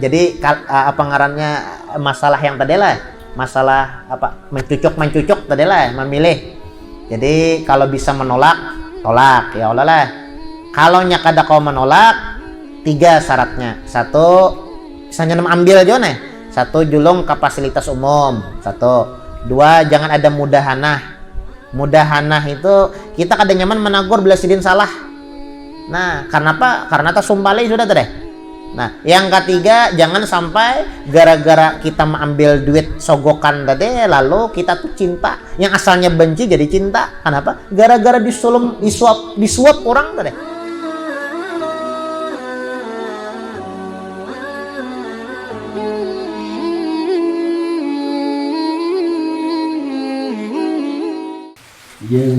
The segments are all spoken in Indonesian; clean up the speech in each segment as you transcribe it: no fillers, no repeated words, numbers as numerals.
jadi apa ngarannya masalah yang tadi lah, masalah apa mencucuk tadi lah, memilih. Jadi kalau bisa menolak, tolak ya Allah lah. Kalau nya kada kau menolak, 3 syaratnya. 1, misalnya ambil aja nih. 1, julung ke fasilitas umum. 1. 2, jangan ada mudahanah. Mudahanah itu kita kada nyaman menagur bila sidin salah. Nah, karena apa? Karena tak sumpali sudah tuh deh. Nah, yang ketiga, jangan sampai gara-gara kita mengambil duit sogokan tadi, lalu kita tuh cinta. Yang asalnya benci jadi cinta. Kenapa? Gara-gara disuap orang tadi. Ya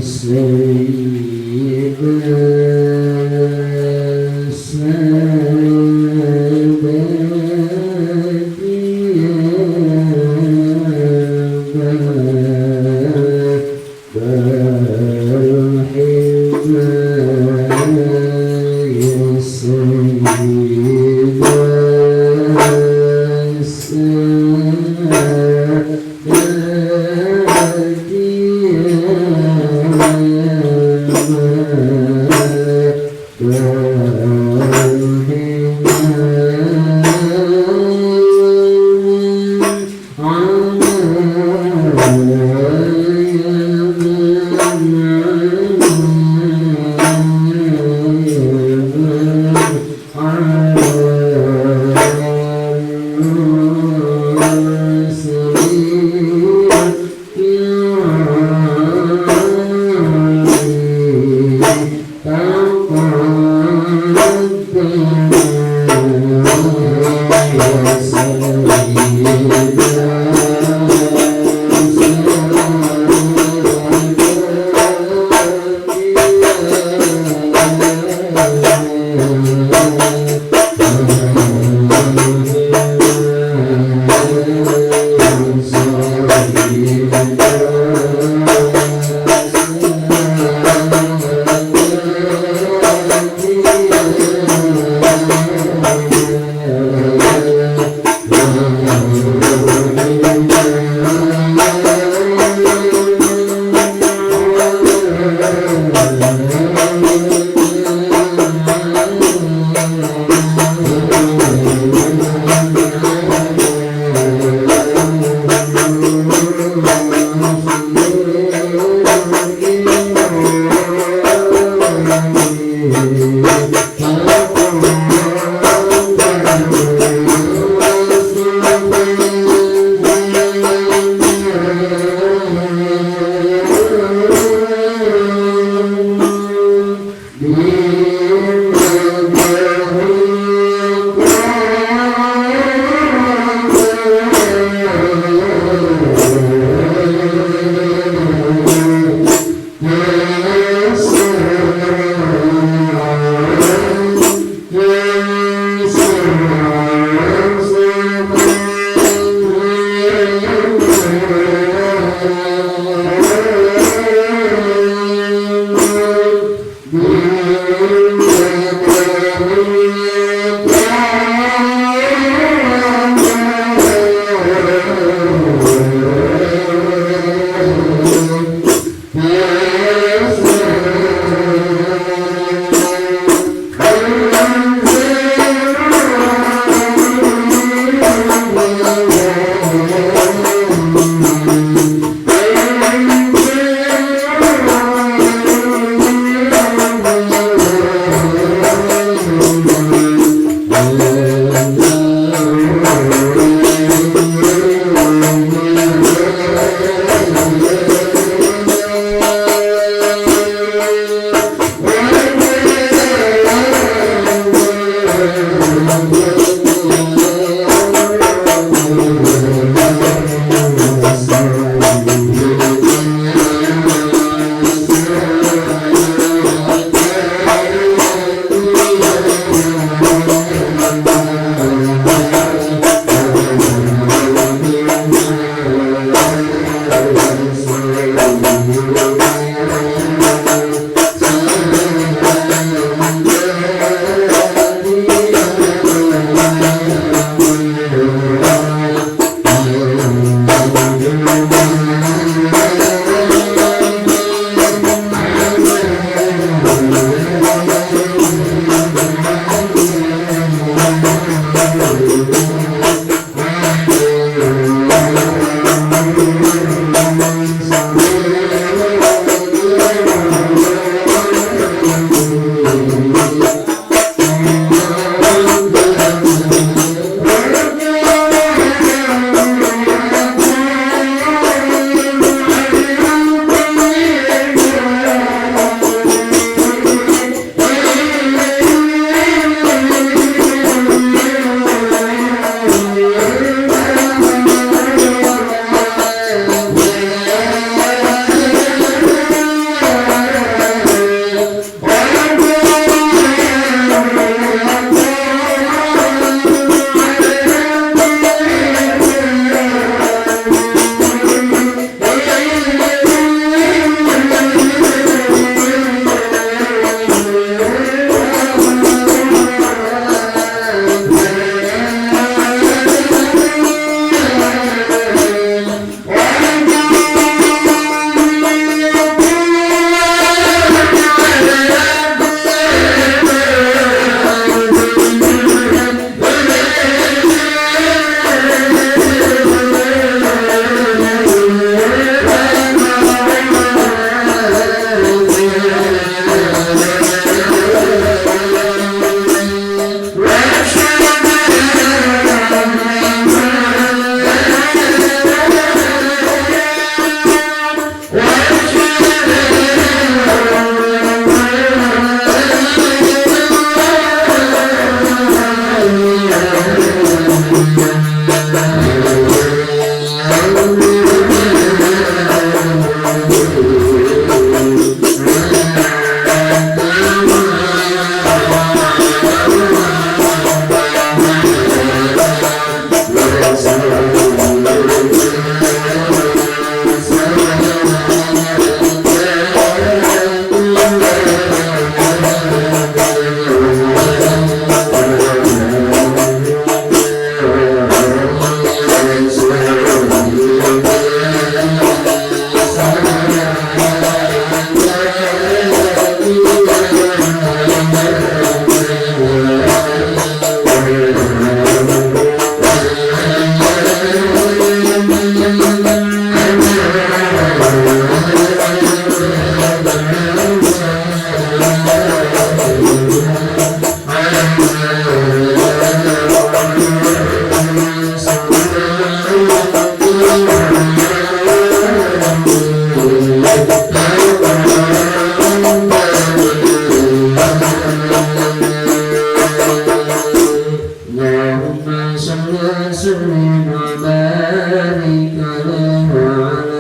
صل وسلم وبارك عليه وعلى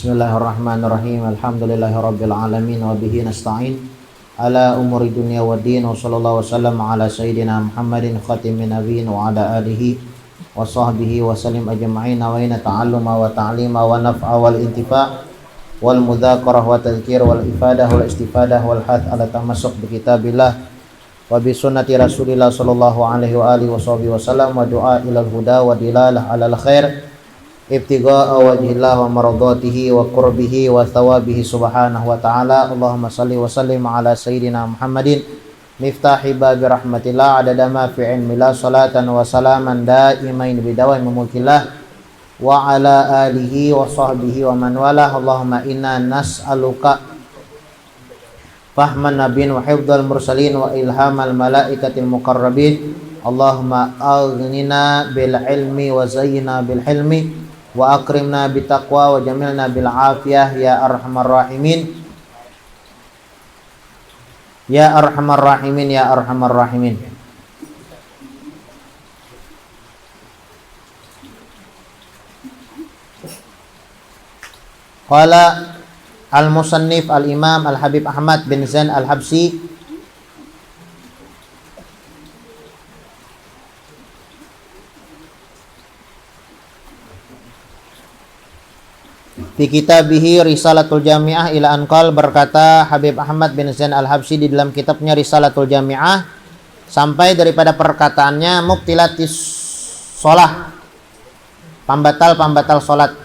Bismillahirrahmanirrahim. Alhamdulillahirabbil alamin wa bihi nasta'in ala umuri dunya waddin wa sallallahu wasallam ala sayyidina Muhammadin khatimin nabiyyin wa ala alihi wa sahbihi wa sallim ajma'in wa inna ta'alluma wa ta'lima wa naf'a wal intifa' wal mudzakarah wa tadhkir wal ifadah wal istifadah wal hath ala tamassuk bi kitabillah wa bi sunnati Rasulillah sallallahu alaihi wa alihi wa sahbihi wasallam wa du'a ilal huda wa dilalah alal khair ibtigha'a wajhillah wa maradatihi wa qurbihi wa thawabihi subhanahu wa ta'ala. Allahumma salli wa sallim ala sayyidina Muhammadin miftahi babi rahmatillah adada ma fi ilmillah salatan wa salaman daimain bidawai mulkillah wa ala alihi wa sahbihi wa man walah. Allahumma inna nas'aluka fahman nabiyyin wa hifdzal mursalin wa ilhamal malaikatil muqarrabin. Allahumma aghnina bil ilmi wa zayyina bil hilmi wa akrimna bitaqwa wa jamilna bil afiyah ya arhamar rahimin ya arhamar rahimin ya arhamar rahimin. Qala al-musannif al-imam al-habib Ahmad bin Zain al-Habsi di kitabihi Risalatul Jami'ah ila Anqal, berkata Habib Ahmad bin Zain al-Habsyi di dalam kitabnya Risalatul Jami'ah sampai daripada perkataannya mubtilatis sholah, pembatal sholat.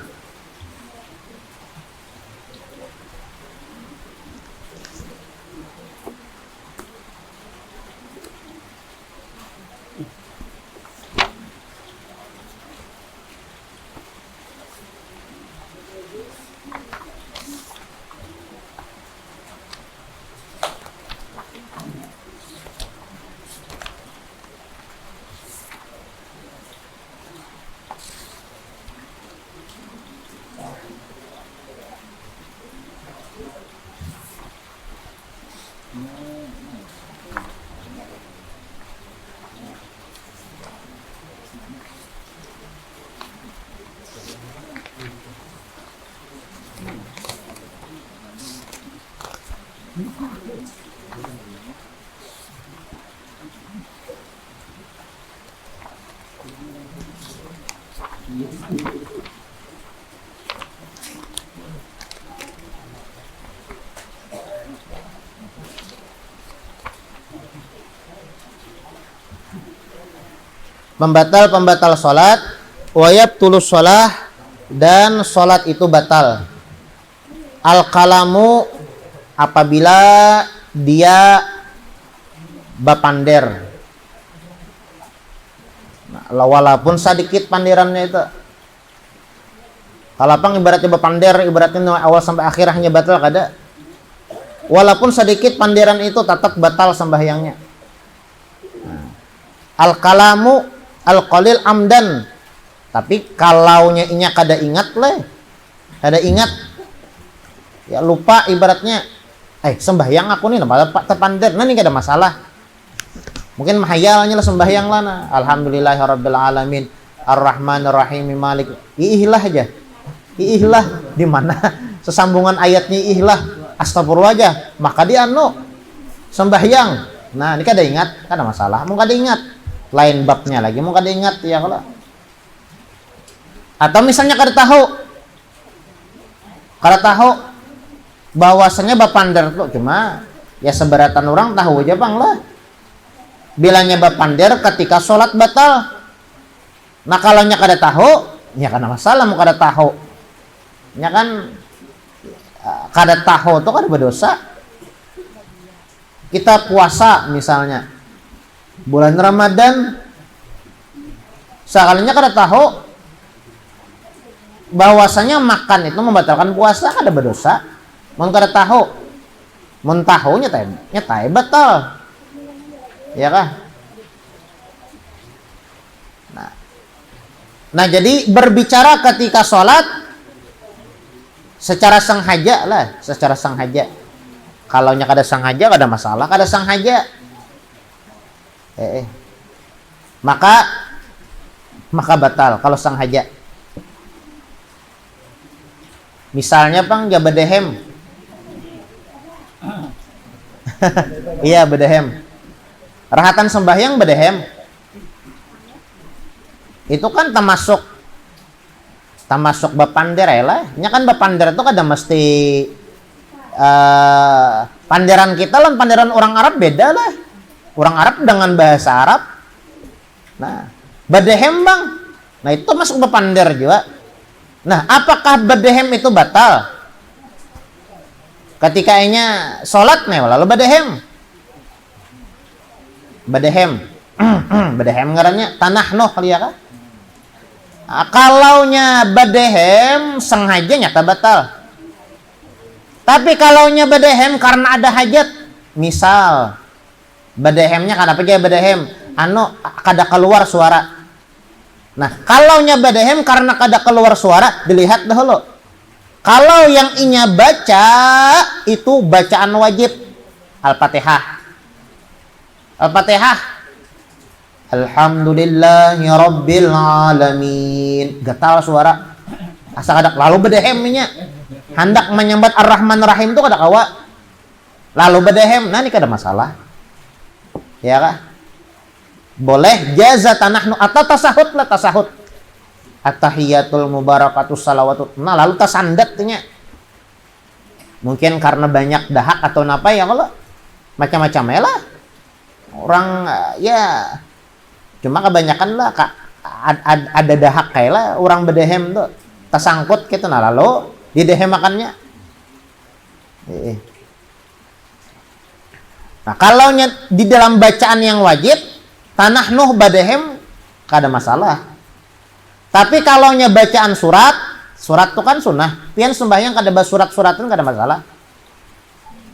Pembatal sholat, wayab tulus sholah, dan sholat itu batal. Al-kalamu, apabila dia bapander, nah, walaupun sedikit pandirannya itu. Kalau apa ibaratnya bapander, ibaratnya awal sampai akhir hanya batal kada. Walaupun sedikit pandiran itu tetap batal sembahyangnya. Nah, al-kalamu al-qalil amdan, tapi kalaunya inya kada ingat leh, kada ingat ya, lupa ibaratnya sembahyang aku nih nampak terpandir, nah ini kada masalah, mungkin mahayalnya lah sembahyang lah, nah. Alhamdulillahirabbil alamin arrahmanir rahim malik, ihlah aja, ihlah di mana sesambungan ayatnya ihlah astagfirullah aja, maka dia sembahyang. Nah ini kada ingat, kada masalah, mau kada ingat lain babnya lagi, mau kada ingat ya kalau. Atau misalnya kada tahu bahwasanya bapander tuh cuma ya seberatan orang tahu aja bang lah. Bilangnya bapander ketika sholat batal. Nah kalau nya kada tahu, ya kada masalah mau kada tahu. Nya kan kada tahu tuh kada berdosa. Kita puasa misalnya bulan Ramadan, sekalinya kada tahu bahwasanya makan itu membatalkan puasa, kada berdosa. Mun kada tahu, mun tahu nyatai batal, ya kah? Nah jadi berbicara ketika sholat secara sengaja lah, secara sengaja. Kalau nya kada sengaja kada masalah, kada sengaja. Maka batal kalau sengaja. Misalnya Bang, ya bedehem. Iya, bedehem. Rahatan sembahyang bedehem. Itu kan termasuk bapander lah. Nya kan bapander itu kada mesti panderan kita lah, panderan orang Arab beda lah. Orang Arab dengan bahasa Arab. Nah, bedehem Bang. Nah, itu masuk bapander juga. Nah, apakah bedehem itu batal? Ketika inya sholat nih, lalu bedehem. Bedehem ngarannya tanah noh kali ya kan? Nah, kalaunya bedehem sengaja nyata batal. Tapi kalaunya bedehem karena ada hajat, misal bedehemnya kenapa aja bedehem? Kada keluar suara. Nah, kalaunya bedehem karena kada keluar suara, dilihat dahulu. Kalau yang inya baca itu bacaan wajib, Al-Fatihah. Alhamdulillahi Rabbil Alamin. Gatal suara. Asa kada lalu bedehemnya. Hendak menyambat Ar-Rahman Rahim itu kada kawa. Lalu bedehem, nah ini kada masalah. Ya kah? Boleh jaza tanahnu atau tasahud lah, tasahud. At-tahiyatul mubarakatus salawatut. Nah, lalu tasandatnya. Mungkin karena banyak dahak atau napa ya kalau macam-macam ya lah. Orang ya cuma kebanyakan lah ada dahak kayak lah orang bedehem tuh tasangkut gitu, nah lalu didehem makannya. Nah, kalau di dalam bacaan yang wajib tanah nuh badehem kada masalah. Tapi kalau bacaan surat itu kan sunnah. Pian sembahyang kada surat-suratan kada masalah.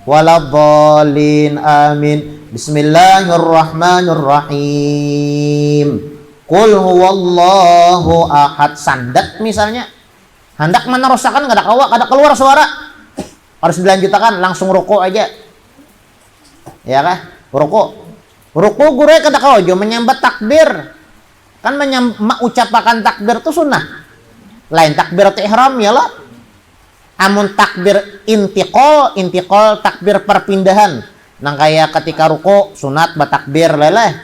Waladhdallin amin. Bismillahirrahmanirrahim. Qul huwallahu ahad. Sandat misalnya. Hendak meneruskan kada keluar suara. Harus dilanjutkan langsung ruku aja. Ya kah? Ruku guru kada kaojo menyambat takbir. Kan mengucapkan takbir itu sunnah. Lain takbir ihram ya lah. Amun takbir intiqal takbir perpindahan. Nang kayak ketika ruku sunat batakbir leleh.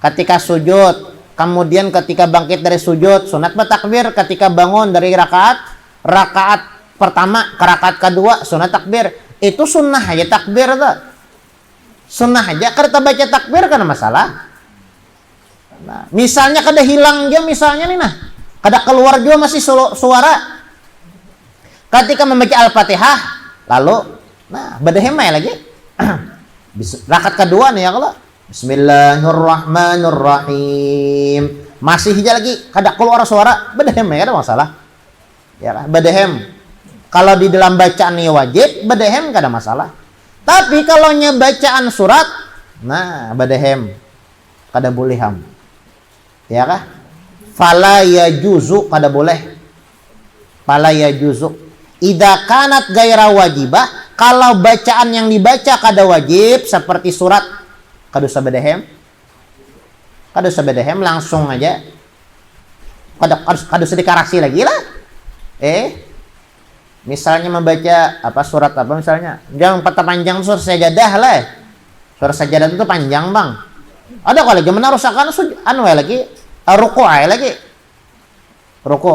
Ketika sujud, kemudian ketika bangkit dari sujud sunat batakbir. Ketika bangun dari rakaat pertama ke rakaat kedua sunat takbir. Itu sunnah aja takbir tuh. Sunnah aja kada baca takbir kan masalah. Nah, misalnya kada hilang dia misalnya nih nah. Kada keluar juga masih suara. Ketika membaca Al-Fatihah lalu nah bedehem lagi. Rakaat kedua nih ya kalau Bismillahirrahmanirrahim. Masih aja lagi kada keluar suara, bedehem ya ada masalah. Ya, bedehem. Kalau di dalam bacaan ini wajib, bedehem kada masalah. Tapi kalau bacaan surat, nah bedehem kada boleh ham. Ya kah? Fala yajuzu kada boleh. Fala yajuzu. Idza kanat gaira wajibah, kalau bacaan yang dibaca kada wajib seperti surat, kada usah bedehem. Kada usah bedehem langsung aja. Kada usah dikaraksi lagi lah. Misalnya membaca surat misalnya. Jangan panjang surat sajadah lah. Surat sajadah itu panjang, Bang. Ada kalau lagi menarusakan lagi ruku lagi. Ruku.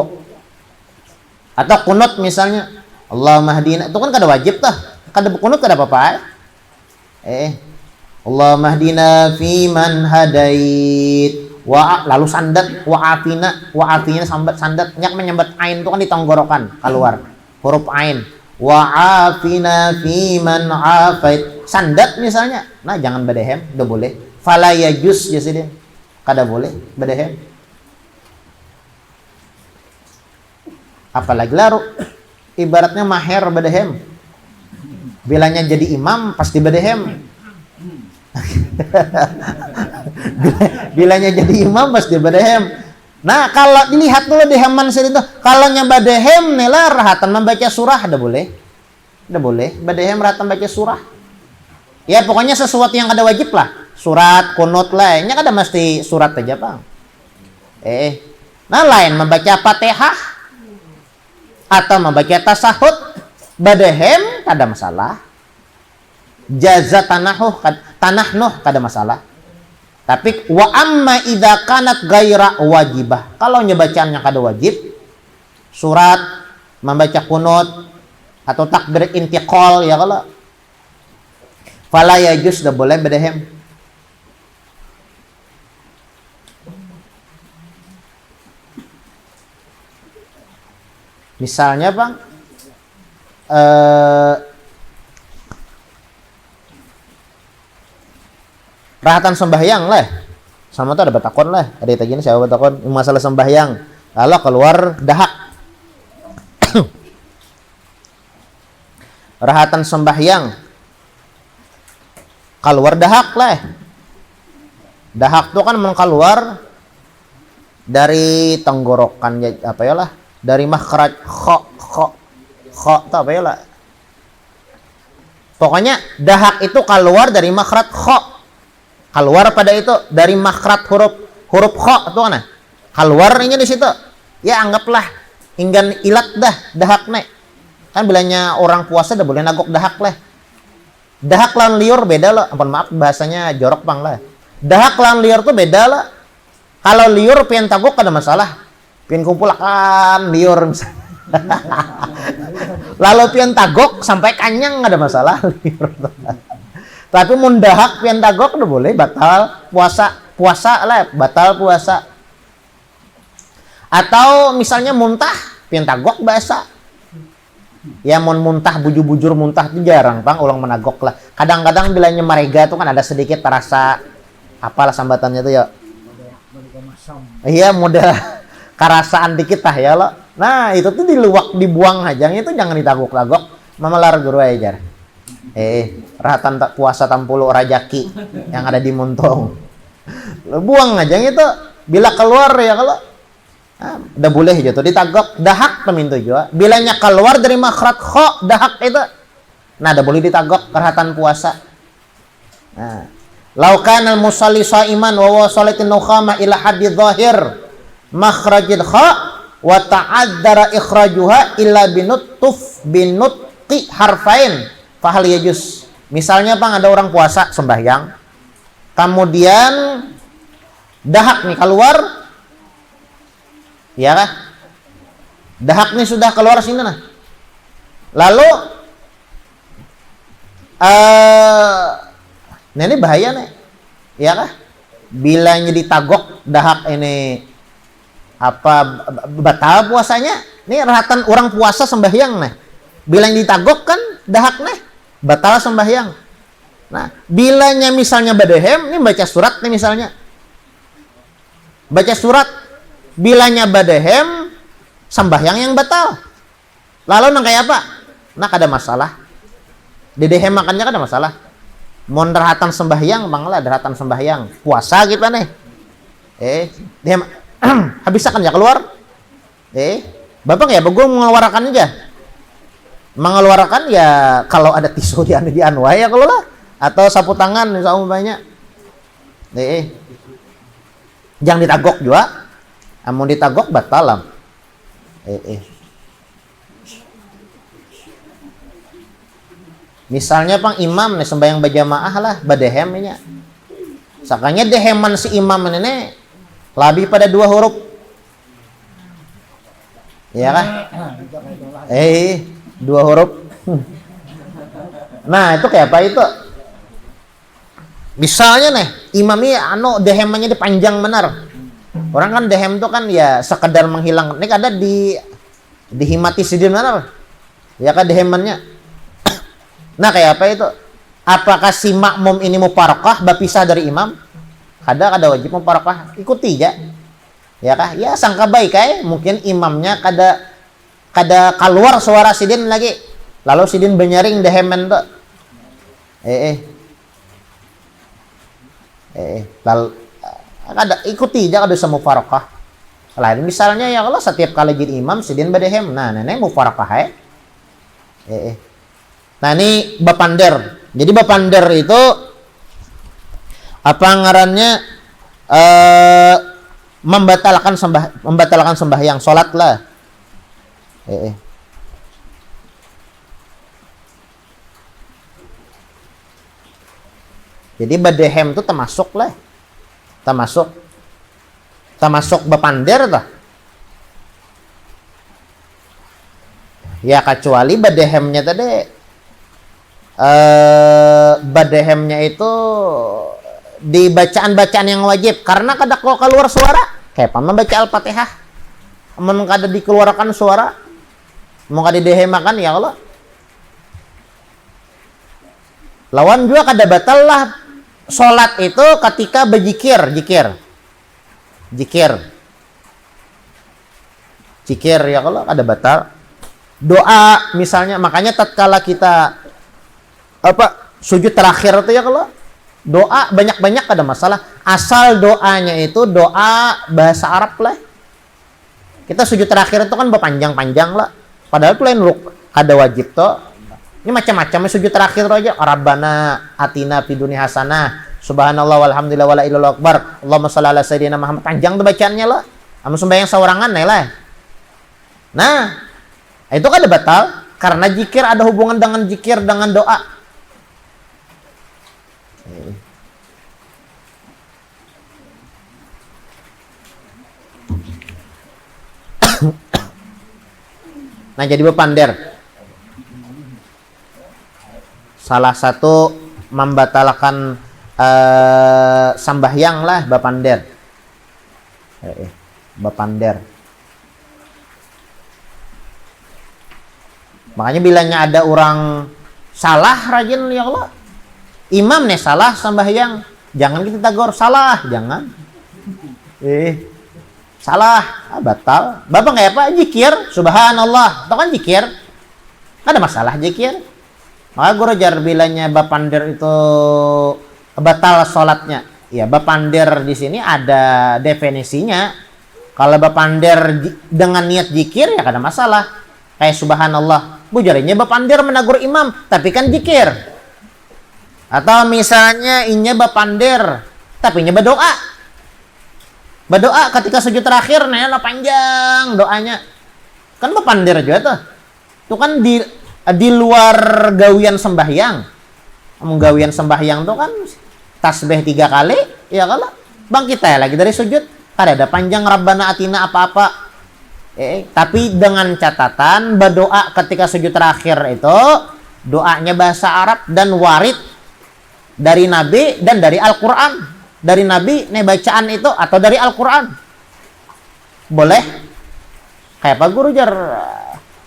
Atau kunut misalnya. Allahumma hdina itu kan kada wajib tah. Kada kunut kada apa-apa. Allahumma hdina fiman hadait. Lalu sandat wa afina sandat nyak menyambat ain itu kan di tenggorokan keluar. Huruf ain. Wa afina fiman afait. Sandat misalnya. Nah, jangan bedehem, udah boleh. Fala yajuz jasidin. Kada boleh bedehem. Apalagi laru ibaratnya maher bedehem. Bilanya jadi imam pasti bedehem. Bilanya jadi imam pasti bedehem. Nah, kalau dilihat dulu di heman sini tuh, kalau bedehem nela rahatan membaca surah, ada boleh. Ada boleh bedehem rahatan baca surah. Ya pokoknya sesuatu yang kada wajib lah. Surat, kunut lah. Nya kada mesti surat aja bang. Nah lain membaca Fatihah atau membaca tasahud badehem kada masalah. Jaza tanahnuh kada masalah. Tapi wa amma idza kanat ghaira wajibah. Kalau nyebacaannya kada wajib, surat, membaca kunut atau takbir intiqal ya kalau fala yajuz dah boleh badehem. Misalnya bang, rahatan sembahyang lah, sama tuh ada batakon lah, ada yang tanya siapa batakon masalah sembahyang, lalu keluar dahak, rahatan sembahyang, keluar dahak lah, dahak tuh kan keluar dari tenggorokan apa ya lah, dari makhraj kho tuh apa ya lah, pokoknya dahak itu keluar dari makhraj kho. Keluar pada itu dari makhraj huruf kho itu kan keluarnya di situ ya anggaplah hingga ilat dahak nek kan bilangnya orang puasa dah boleh nagok dahak lah. Dahak lan liur beda loh, ampun maaf bahasanya jorok bang lah. Dahak lan liur tuh beda lah. Kalau liur pian tagok kada masalah, pian kumpul kan liur lalu pian tagok sampai kanyang ada masalah liur. Tapi mun dahak pian tagok udah boleh batal puasa lah, batal puasa. Atau misalnya muntah pian tagok bahasa. Ya mun muntah bujur-bujur muntah itu jarang bang ulang menagok lah. Kadang-kadang bilanya marega tuh kan ada sedikit terasa apalah sambatannya tuh ya. Iya model karasaan dikit tah ya lo. Nah itu tuh dibuang aja itu jangan ditagok-tagok. Mamalar guru ajar. Rahatan tak puasa tampulu rajaki yang ada di Montong. Buang aja itu bila keluar ya kalau udah boleh gitu ditagok dahak pemintu juga. Bilanya keluar dari makhraj kho dahak itu. Nah, udah boleh ditagok rahatan puasa. Nah, laukan al musalli shaiman wa wasalatin nukhama ila hadid zahir makhrajid kho wa ta'addara ikhrajuha illa binutqi harfain fahal yajuz. Misalnya bang ada orang puasa sembahyang kemudian dahak nih keluar ya kah dahak nih sudah keluar sini nah lalu nah ini bahaya nih ya kah bilanya ditagok dahak ini apa batal puasanya nih rahatan orang puasa sembahyang nih bilanya ditagok kan dahak nih batal sembahyang. Nah, bilanya misalnya badehem, ini baca surat nih misalnya. Baca surat, bilanya badehem, sembahyang yang batal. Lalu nang kayak apa? Nah, kada masalah. Dedehem makannya kada masalah. Mon derhatan sembahyang, banglah derhatan sembahyang. Puasa gitu nih. Dehem habis kan ya keluar. Bapak ya, gue mengeluarkan aja. Mengeluarkan ya kalau ada tisu di anwai ya kalau lah atau sapu tangan misalnya banyak jangan ditagok juga mau ditagok batalam misalnya pang imam nih sembahyang berjamaah lah badehemnya sakanya deheman si imam ini lebih pada 2 huruf ya kan 2 huruf. Nah, itu kayak apa itu? Misalnya nih, imamnya dehemannya dipanjang benar. Orang kan dehem itu kan ya sekedar menghilang. Ini ada dihimati sidin benar. Ya kan dehemannya. Nah, kayak apa itu? Apakah si makmum ini mufarakah berpisah dari imam? Kada wajib mufarakah, ikuti ya. Ya kah? Ya sangka baik mungkin imamnya kada keluar suara sidin lagi lalu sidin benyaring dehemen tuh lalu kada ikuti aja kada sama mufarakah lain misalnya ya kalau setiap kali jadi imam sidin badehem nah nenek mufarakah nah ini bapander Jadi bapander itu apa ngarannya, membatalkan sembahyang salat lah. Jadi badehem itu termasuk lah. Termasuk bapander tah. Ya kecuali badehemnya tadi badehemnya itu di bacaan-bacaan yang wajib, karena kada kok keluar suara kayak paman baca Al-Fatihah amun kada dikeluarkan suara mau kada dihemakan ya Allah lawan juga kada batal lah salat itu ketika berzikir zikir ya Allah kada batal. Doa misalnya, makanya tatkala kita sujud terakhir itu ya kalau doa banyak-banyak ada masalah, asal doanya itu doa bahasa Arab lah. Kita sujud terakhir itu kan berpanjang-panjang lah, padahal itu lain ada wajib toh. Ini macam-macam sujud terakhir aja, Rabbana atina fid dunya hasanah, subhanallah walhamdulillah wala ilaha illallah akbar, Allahumma shalli ala sayyidina Muhammad, panjang tuh bacaannya lah. Amun sembahyang sawarangan lah. Nah, itu kan batal karena zikir ada hubungan dengan zikir dengan doa. Nah, jadi bapander salah satu membatalkan sambahyang lah bapander. Makanya bilanya ada orang salah rajin ya Allah, imam nih salah sambahyang, jangan kita tegur salah, jangan. Salah, batal. Bapak nggak apa zikir, subhanallah, itu kan zikir, ada masalah zikir. Maka guru jar bilanya bapander itu batal sholatnya. Ya bapander di sini ada definisinya. Kalau bapander dengan niat zikir ya kada masalah. Kayak subhanallah, bujarinya bapander menegur imam, tapi kan zikir. Atau misalnya inya bapander, tapi inya berdoa. Berdoa ketika sujud terakhir, nah panjang doanya. Kan bapander juga tuh. Itu kan di luar gawian sembahyang. Gawian sembahyang tuh kan tasbih 3 kali, ya kalau bang kita lagi dari sujud, kada ada panjang Rabbana atina apa-apa. Tapi dengan catatan berdoa ketika sujud terakhir itu doanya bahasa Arab dan warid dari Nabi dan dari Al-Quran. Dari Nabi nih bacaan itu atau dari Al-Quran boleh. Kayak apa guru jar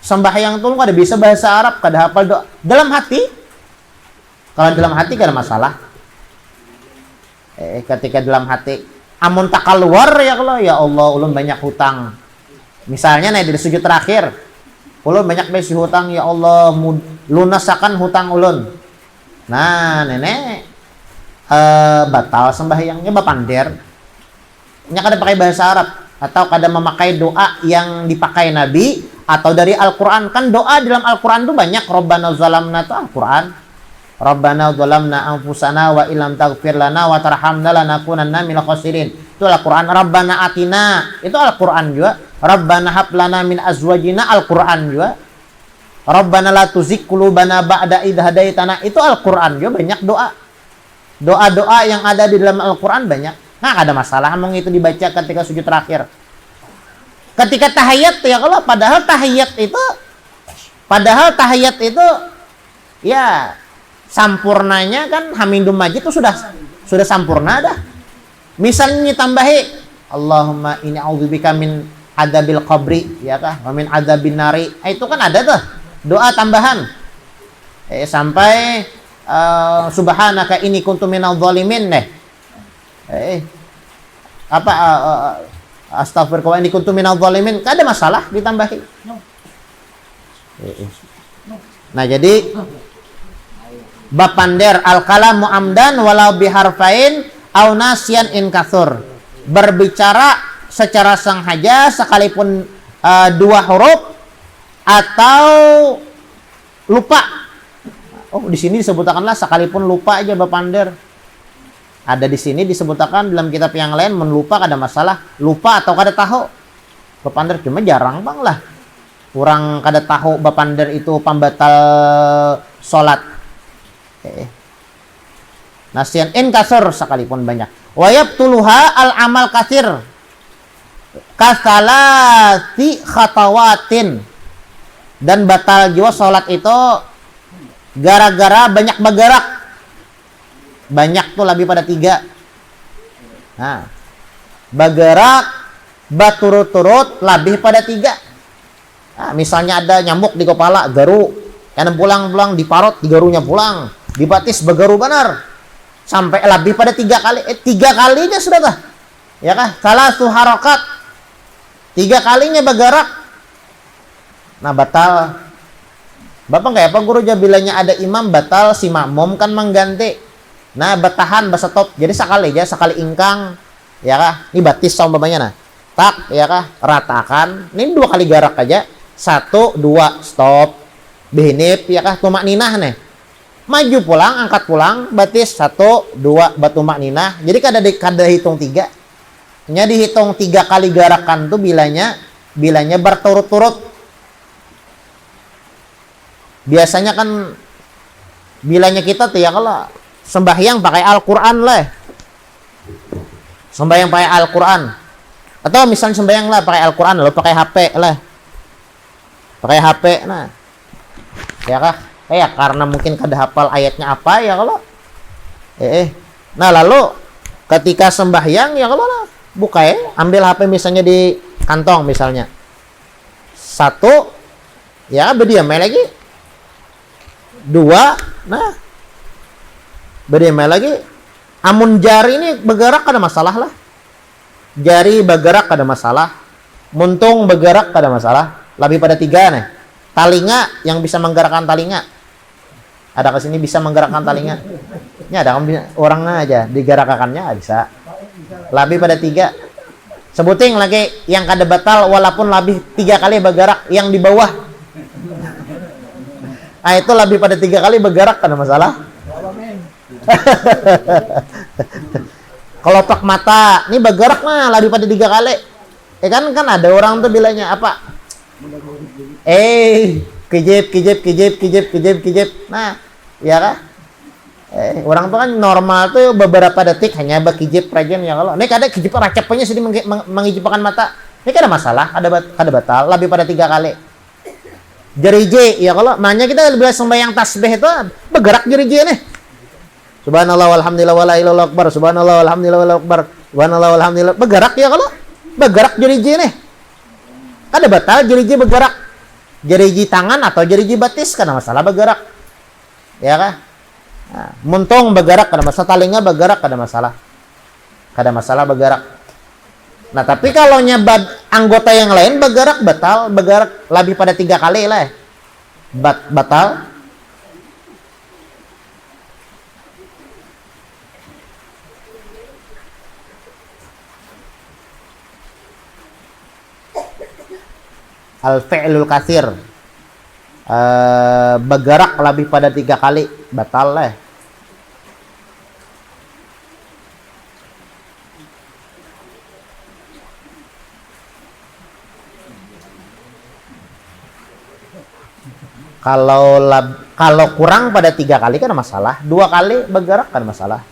sembahyang tuh kada bisa bahasa Arab, kada hafal doa dalam hati. Kalau dalam hati kada masalah. Ketika dalam hati amun tak keluar ya kalau ya Allah ulun banyak hutang. Misalnya nih dari sujud terakhir, ulun banyak besi hutang ya Allah lunasakan hutang ulun. Nah, nenek batal sembahyangnya bapander. Nya kada pakai bahasa Arab atau kada memakai doa yang dipakai Nabi atau dari Al-Qur'an. Kan doa dalam Al-Qur'an tuh banyak. Rabbana zalamna itu Al-Qur'an. Rabbana zalamna anfusana wa illam taghfir lana wa tarhamna lanakunanna minal khasirin. Itu Al-Qur'an. Rabbana atina itu Al-Qur'an juga. Rabbana hab lana min azwajina Al-Qur'an juga. Rabbana la tuzigh qulubana ba'da idh hadaitana itu Al-Qur'an juga banyak doa. Doa-doa yang ada di dalam Al-Quran banyak. Nah, ada masalah emang itu dibaca ketika sujud terakhir. Ketika tahiyat ya kalau padahal tahiyat itu ya sampurnanya kan Hamidum Majid itu sudah sampurna dah. Misalnya tambahi Allahumma inni a'udzubika min adabil qabri ya kah? Wa min adabin nari. Itu kan ada tuh doa tambahan. Sampai subhanaka inni kuntu minadh dhalimin deh. Astagfirullah inni kuntu minadh dhalimin, kada masalah ditambahi. Nah, jadi bapander al-kalamu amdan walau biharfain au nasyan in kathur. Berbicara secara sengaja sekalipun 2 huruf atau lupa. Oh, di sini disebutkanlah sekalipun lupa aja bapander. Ada di sini disebutkan dalam kitab yang lain melupa kada masalah, lupa atau kada tahu. Bapander cuma jarang bang lah. Kurang kada tahu bapander itu pembatal salat. Nasian kasur sekalipun banyak. Wayab tuluha al amal kasir. Kasalati khatawatin. Dan batal jua salat itu gara-gara banyak bergerak. Banyak tuh lebih pada 3. Nah, bergerak baturut-turut lebih pada 3. Nah, misalnya ada nyamuk di kepala, garu, karena pulang-pulang diparot, digarunya pulang, dibatis begaru benar, sampai lebih pada 3 kali. 3 kalinya sudah kah? Ya kah? Salah harokat, 3 kalinya bergerak. Nah, batal. Bapak nggak apa guru aja bilangnya ada imam batal, si makmum kan mengganti. Nah, bertahan bahasa top. Jadi sekali aja, sekali ingkang, ya kah? Ini batis sama babanya nah. Tak, ya kah? Ratakan. Ini 2 kali gerak aja. 1, 2, stop. Behinip, ya kah? Tumak ninah nih. Maju pulang, angkat pulang, batis 1, 2, batumak ninah. Jadi kada hitung 3. Nya dihitung 3 kali gerakan tuh bilanya berturut-turut. Biasanya kan bilanya kita tuh ya kalau sembahyang pakai Al-Quran lah. Sembahyang pakai Al-Quran. Atau misalnya sembahyang lah pakai Al-Quran, lalu pakai HP lah. Pakai HP, nah. Ya kah? Karena mungkin kada hafal ayatnya apa ya kalau. Nah lalu ketika sembahyang ya kalau lah. Buka ambil HP misalnya di kantong misalnya. 1, ya berdiam lagi. 2, nah. Berdiam lagi. Amun jari ini bergerak kada masalah lah. Jari bergerak kada masalah. Muntung bergerak kada masalah. Lebih pada 3 nih. Talinga yang bisa menggerakkan talinga. Ada ke sini bisa menggerakkan talinga. Ini ada orang aja digerakkannya bisa. Lebih pada 3. Sebuting lagi yang kada batal walaupun lebih 3 kali bergerak yang di bawah. Nah, itu lebih pada 3 kali bergerak kada masalah. Kelopak mata ini bergerak mah lebih pada 3 kali. Kan ada orang tuh bilangnya apa? Kijip. Nah, ya kah? Orang tuh kan normal tuh beberapa detik hanya berkijip regen ya kalau. Ini kada kijip racapnya sedih mengijipkan mata. Ini kada masalah, kada batal lebih pada 3 kali. Jerije ya kalau makanya kita bila sembahyang tasbih itu bergerak jerije nih. Subhanallah walhamdulillah wala ilaha illallah akbar. Subhanallah walhamdulillah wala akbar. Subhanallah walhamdulillah bergerak ya kalau. Bergerak jerije nih. Kada batal jerije bergerak. Jeriji tangan atau jeriji batis karena masalah bergerak. Ya kah? Nah, muntung bergerak kada masalah, talinga bergerak kada masalah. Kada masalah bergerak. Nah, tapi kalau nyebat anggota yang lain bergerak lebih pada 3 kali lah. Batal. Al-fi'lul katsir. Bergerak lebih pada 3 kali batal lah. Kalau kurang pada 3 kali kan masalah, 2 kali bergerak kan masalah.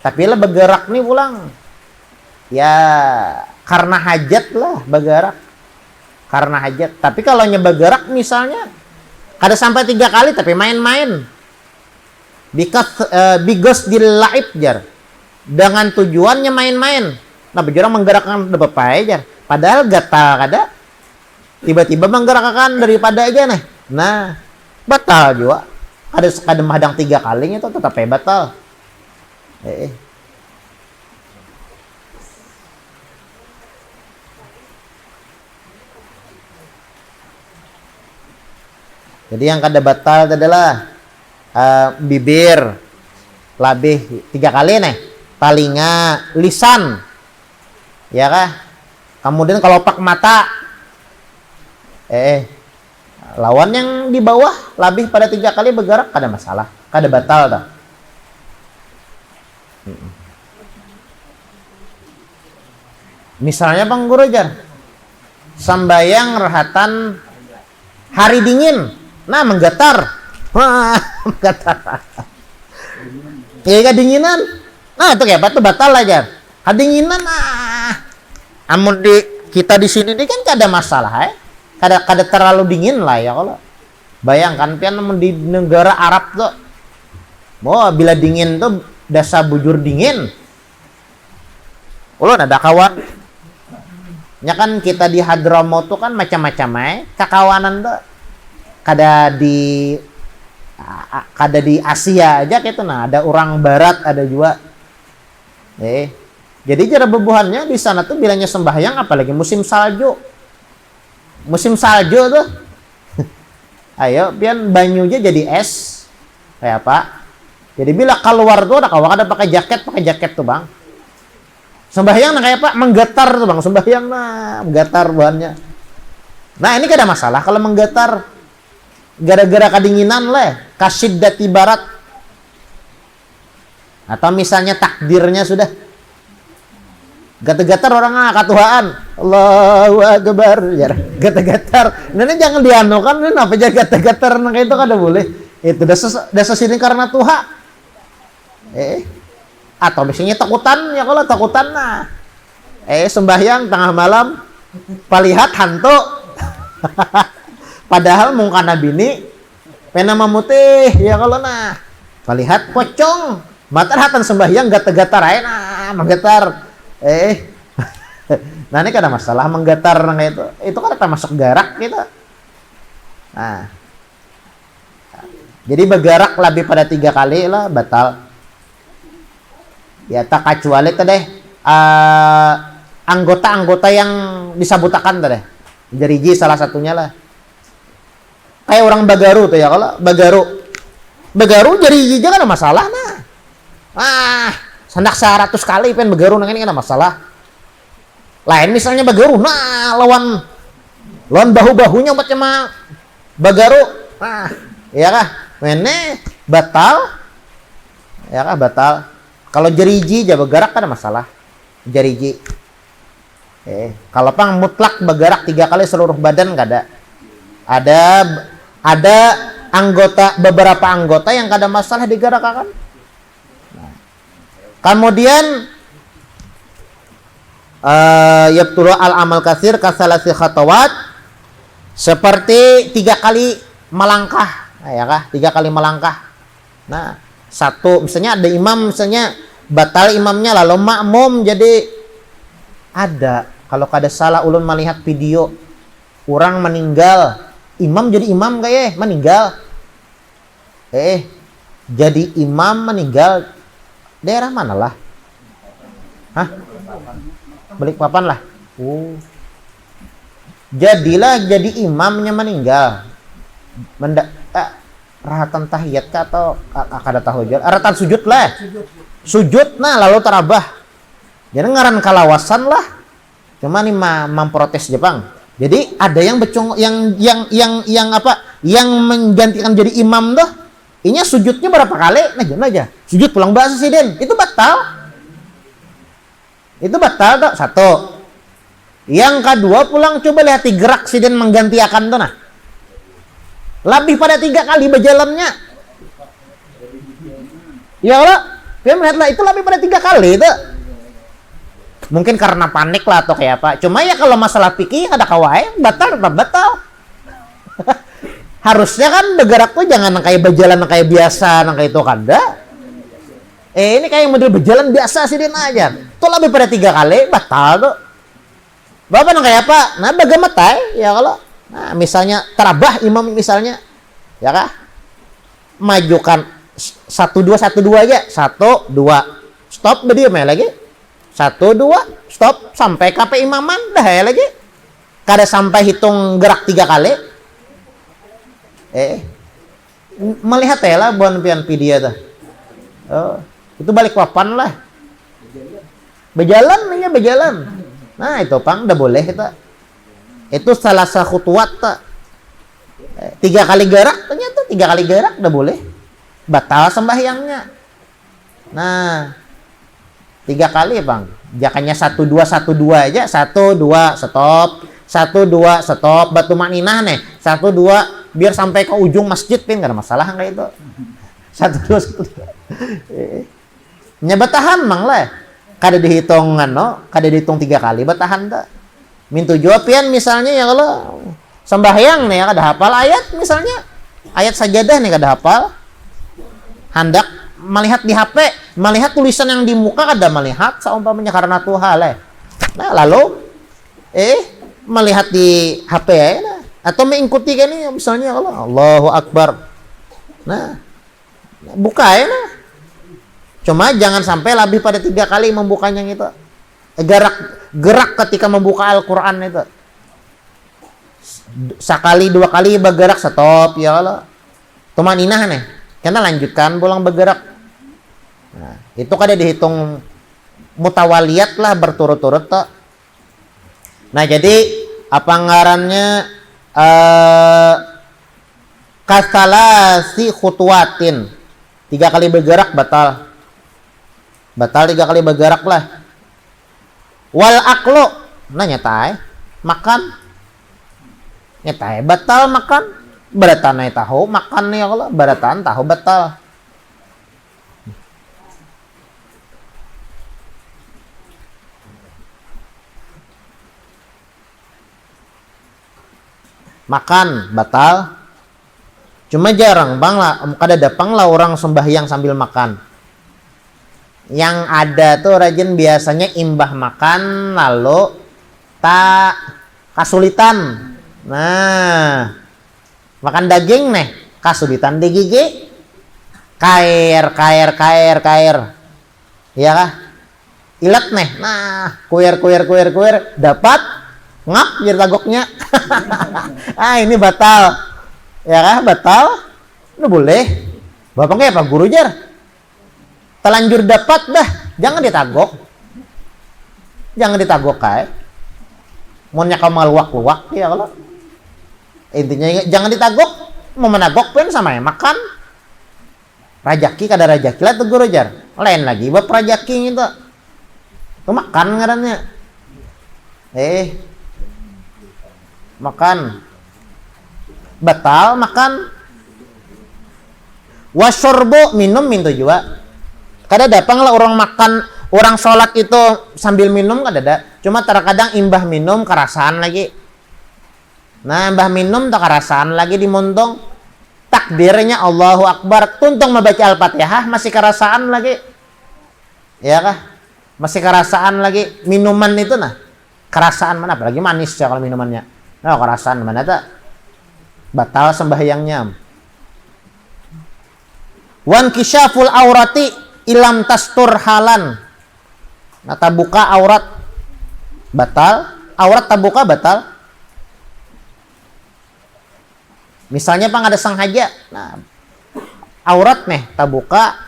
Tapi lah bergerak nih pulang. Ya karena hajat lah bergerak. Karena hajat. Tapi kalau bergerak misalnya kada sampai 3 kali tapi main-main. Because dilaib jar. Dengan tujuannya main-main. Nah, bergerak menggerakkan apa aja. Padahal gatal kada. Tiba-tiba menggerakkan daripada aja nih. Nah, batal juga. Ada hadang 3 kalinya itu tetap batal. Jadi yang kada batal adalah bibir lebih 3 kali nih, talinga, lisan, ya kah? Kemudian kelopak mata, Lawan yang di bawah lebih pada 3 kali bergerak kada masalah, kada batal dah. Misalnya Bang Guru jar, sambayang rahatan hari dingin, nah menggetar, wah menggetar, ya kedinginan, nah itu kayak apa tuh batal aja, kedinginan, amun di kita di sini kan kada masalah, kada terlalu dingin lah ya kalau, bayangkan pian amun di negara Arab tuh, wah bila dingin tuh dasa bujur dingin, ulun ada kawan. Ya kan kita di Hadramaut tuh kan macam-macam kakawanan tuh kada di Asia aja gitu, nah ada orang barat ada juga jadi cara bebuhannya di sana tuh bilangnya sembahyang apalagi musim salju tuh ayo pian banyunya jadi es kayak apa, jadi bila keluar tuh ada pakai jaket tuh Bang. Sembahyang nah kayak Pak menggetar tuh Bang, sembahyang nah menggetar bahannya. Nah ini kada masalah kalau menggetar gara-gara kedinginan lah, kasiddati barat. Atau misalnya takdirnya sudah gatar-gatar orang katuhaan. Allahu Akbar. Gatar-gatar. Nah, ini jangan dianukan, ini apa aja gatar-gatar nah itu kada boleh. Itu dasa sini karena Tuhan. Atau misalnya takutan ya kalau takutan nah sembahyang tengah malam palihat hantu padahal mungkana bini pena mamutih ya kalau nah palihat pocong matar hatan sembahyang gatar-gatar aja nah menggetar nah ini kada masalah menggetar nah itu kan termasuk garak gitu. Nah jadi bergerak lebih pada 3 kali lah batal. Ya tak kecuali tadi anggota-anggota yang disabutakan tadi. Jariji salah satunya lah. Kayak orang Bagaru tuh ya, kalau Bagaru jariji aja kan ada masalah nah. Sandak 100 kali pengen Bagaru nah ini kan ada masalah. Lain misalnya Bagaru, nah lawan bahu-bahunya macam Bagaru. Nah, ya kah? Mene batal. Ya kah batal. Kalau jeriji aja bergerak kan ada masalah. Jeriji. Kalau Pang mutlak bergerak 3 kali seluruh badan enggak ada. Ada beberapa anggota yang enggak ada masalah digerakkan. Nah. Kemudian yabtulu al-amal katsir kasalasi khatawat, seperti 3 kali melangkah. Nah, ya kah? 3 kali melangkah. Nah, satu misalnya ada imam misalnya batal imamnya lalu makmum jadi ada kalau kada salah ulun melihat video orang meninggal imam jadi imam kayak meninggal jadi imam meninggal daerah mana lah Balikpapan lah jadi imamnya meninggal rahatan tahiyat kah atau kada tahu aja rahatan sujud lah sujud nah lalu terabah jadi ngaran kalawasan lah cuma nih memprotes Jepang jadi ada yang yang menggantikan jadi imam tuh ini sujudnya berapa kali nah gimana aja sujud pulang bahasa siden itu batal tuh satu yang kedua pulang coba lihat gerak siden menggantikan tuh nah lebih pada 3 kali berjalannya. Ya Allah, dia melihatlah itu lebih pada 3 kali itu. Mungkin karena panik lah atau kayak apa. Cuma ya kalau masalah fikih ada kawai batal. Harusnya kan bergerak tuh jangan kayak berjalan kayak biasa, kayak itu kada. Ini kayak model berjalan biasa sih dia aja. Tuh lebih pada 3 kali batal tuh. Bapak kayak apa? Nah bagaimana ya kalau nah, misalnya terabah imam misalnya, ya kah? Majukan 1-2 aja, 1-2, stop berdiam ya lagi, 1-2, stop sampai kape imaman dah ya lagi, kada sampai hitung gerak 3 kali. Melihat ya lah buan pian video dah. Itu Balikpapan lah. Berjalan. Nah itu Pang udah boleh kita. Itu salah satu khutwat tak. 3 kali gerak, ternyata 3 kali gerak udah boleh. Batal sembahyangnya. Nah, 3 kali bang. Jangannya 1-2 aja. 1-2 stop. 1-2 stop. Batu makninah nih. 1-2 biar sampai ke ujung masjid pin gak ada masalah nggak itu. 1-2 nya batahan mang lah. Kada dihitungan no. Kada dihitung 3 kali batahan tak. Mintu jawabian misalnya ya kalau sembahyang nih ya kada hafal ayat misalnya. Ayat sajadah nih kada hafal. Hendak melihat di HP, melihat tulisan yang di muka kada melihat seumpamanya karena Tuhan lah. Nah, lalu melihat di HP ya, nah. Atau mengikuti kan ini misalnya kalau Allahu Akbar. Nah, buka ya nah. Cuma jangan sampai lebih pada 3 kali membukanya gitu. Gerak ketika membuka Al-Qur'an itu. Sekali 2 kali bergerak stop ya Allah. Tumaninah nih. Kita lanjutkan pulang bergerak. Nah, itu kada dihitung mutawaliyat lah berturut-turut toh. Nah, jadi apa ngarannya kasalasi khutwatin. 3 kali bergerak batal. Batal 3 kali bergerak lah. Wal aklu. Nah, nyatai makan. Nyatai batal makan. Beratan tahu makan nih kalau beratan tahu batal. Makan batal. Cuma jarang bang lah, kada dapang lah orang sembahyang sambil makan. Yang ada tuh rajin biasanya imbah makan lalu tak kasulitan. Nah, makan daging nih kasulitan di gigi. Kair. Iya kah? Ilat nih. Nah, kuir dapat ngap jadi tagoknya. Ini batal. Ya kah? Batal. Lu boleh. Bapaknya apa guru jar? Telanjur dapat dah. Jangan ditagok. Jangan ditagok kayak. Maunya kau maluak-luak ya kalau. Intinya jangan ditagok. Mau menagok pun sama ya makan. Rajaki kada rajaki lah tuh guru jar. Lain lagi bab rajaki itu. Tuh makan ngarannya. Makan. Batal makan. Wasyurbu minum juga. Kada dapang lah orang makan, orang sholat itu sambil minum kada ada. Cuma terkadang imbah minum kerasaan lagi. Nah, imbah minum tak kerasaan lagi dimontong. Takbirnya Allahu Akbar, tuntung membaca Al-Fatihah masih kerasaan lagi. Ya kah? Masih kerasaan lagi minuman itu nah. Kerasaan mana apalagi manis ya kalau minumannya. Nah, kerasaan mana tak? Batal sembahyangnya. Wan kisyaful aurati ilam tastur halan. Nah, tabuka aurat batal. Aurat tabuka batal. Misalnya pang ada sengaja. Nah, aurat nih tabuka.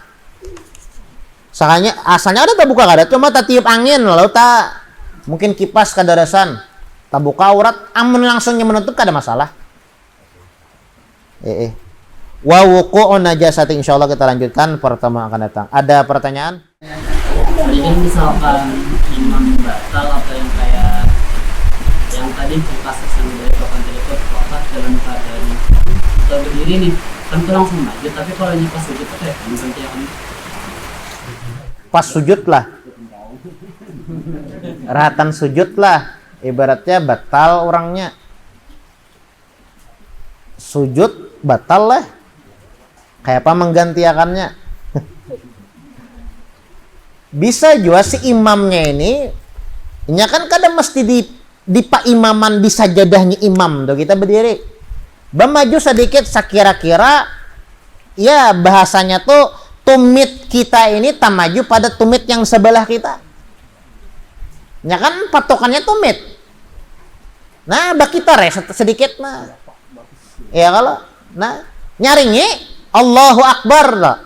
Asalnya ada tabuka kada, cuma tak tiup angin lalu tak mungkin kipas kadarasan. Tabuka aurat amun langsungnya menutup kada masalah. Wa wuqu'un najasati, insyaallah kita lanjutkan pertemuan akan datang. Ada pertanyaan? Jadi misalkan imam batal atau yang kayak yang tadi kasus yang dari papan telepon wafat dalam keadaan atau berdiri nih kan tuh langsung maju, tapi kalau ini pas sujud kayak misalnya yang Pas sujud lah. Rahatan sujud lah. Ibaratnya batal orangnya. Sujud batal lah. Kayak apa menggantiakannya? Bisa juga si imamnya ini kan kadang mesti di pak imaman di sajadahnya imam tuh kita berdiri. Maju sedikit sekira-kira ya bahasanya tuh tumit kita ini tak maju pada tumit yang sebelah kita. Ya kan patokannya tumit. Nah, bak kita sedikit nah. Ya kalau nah nyaringi Allahu Akbar lah.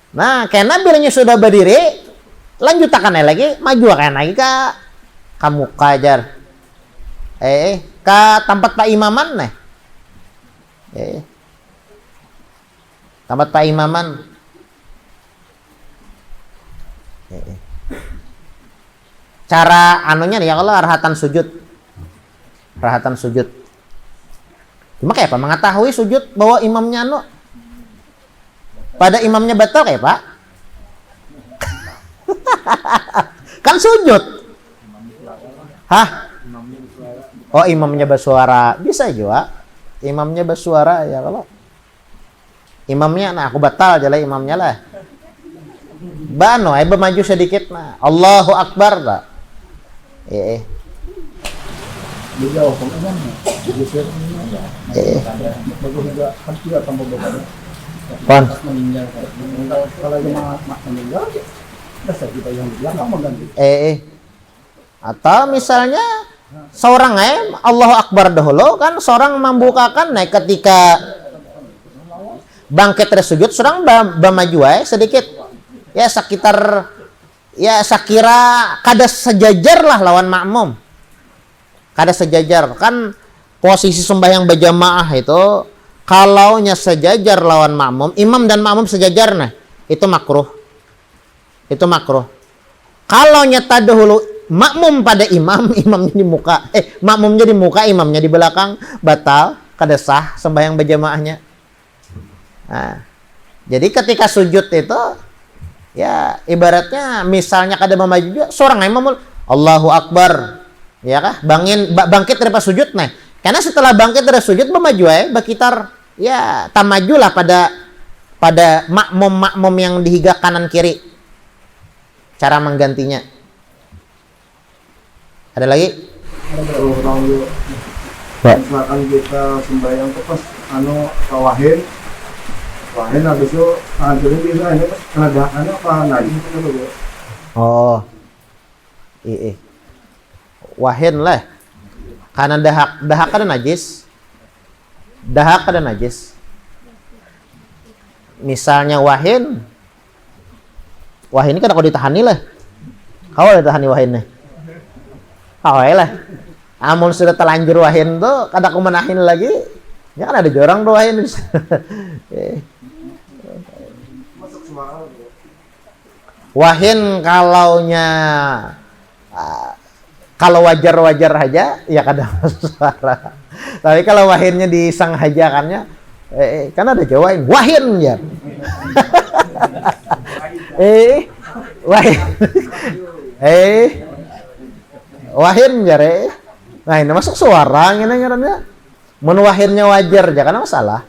Nah, karena bilanya sudah berdiri, lanjutakannya lagi, maju kan lagi kamu kajar. Ke tempat Pak Imaman nih. Tamat Pak Imaman. Cara anunya nih ya kalau rahatan sujud. Rahatan sujud. Cuma kayak apa? Mengetahui sujud bahwa imamnya anu pada imamnya batal kayak Pak. Kan sujud. Hah? Oh, imamnya bersuara. Bisa juga. Imamnya bersuara ya kalau imamnya, nah aku batal aja lah imamnya lah. Bano, maju sedikit nah. Allahu Akbar, Pak. Pon. Atau misalnya seorang Allahu Akbar dahulu kan seorang membukakan ketika bangkit dari sujud seorang maju sedikit ya sekitar ya sakira kada sejajar lah lawan makmum, kada sejajar kan posisi sembahyang berjamaah itu kalau nya sejajar lawan makmum, imam dan makmum sejajar itu makruh, kalau nyata dahulu makmum pada imam, imamnya di muka makmumnya di muka, imamnya di belakang, batal kada sah sembahyang berjamaahnya. Nah, jadi ketika sujud itu ya ibaratnya misalnya kada maju juga seorang imam Allahu Akbar ya kah bangkit dari pas sujud karena setelah bangkit dari sujud maju berkitar ya tak majulah pada makmum yang dihiga kanan kiri cara menggantinya. Ada lagi? Misalkan kita sembahyang ke pas kawahin habis itu jadi bisa ini kena dahakannya apa najis itu dulu. Oh. Wahin lah. Karena dahak ada najis. Dahak ada najis. Misalnya wahin kan aku ditahani lah. Kau ditahani wahinnya. Lah. Amun sudah terlanjur wahin tuh kada aku menahin lagi. Ya kan ada jorang tuh wahin. Wahin kalau wajar-wajar aja ya kadang suara. Tapi kalau wahinnya disenghajakannya kan ada jawain wahin ya. Wahin. Wahin jare. Nah, ini masuk suara ngene ngarannya. Mun wahinnya wajar aja kan masalah.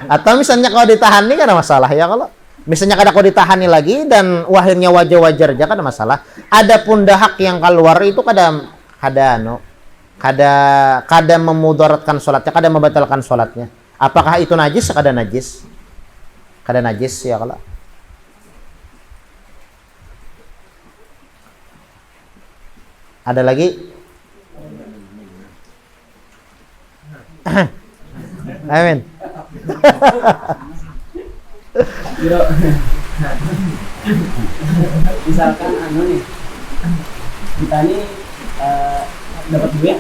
Atau misalnya kalau ditahani kan ada masalah ya kalau misalnya kada kau ditahani lagi dan wahinnya wajar-wajar aja kan ada masalah. Adapun dahak yang keluar itu kada memudaratkan sholatnya, kada membatalkan sholatnya. Apakah itu najis? Kada najis. Kada najis ya kalau. Ada lagi? Amin. Misalkan nih kita nih dapat duit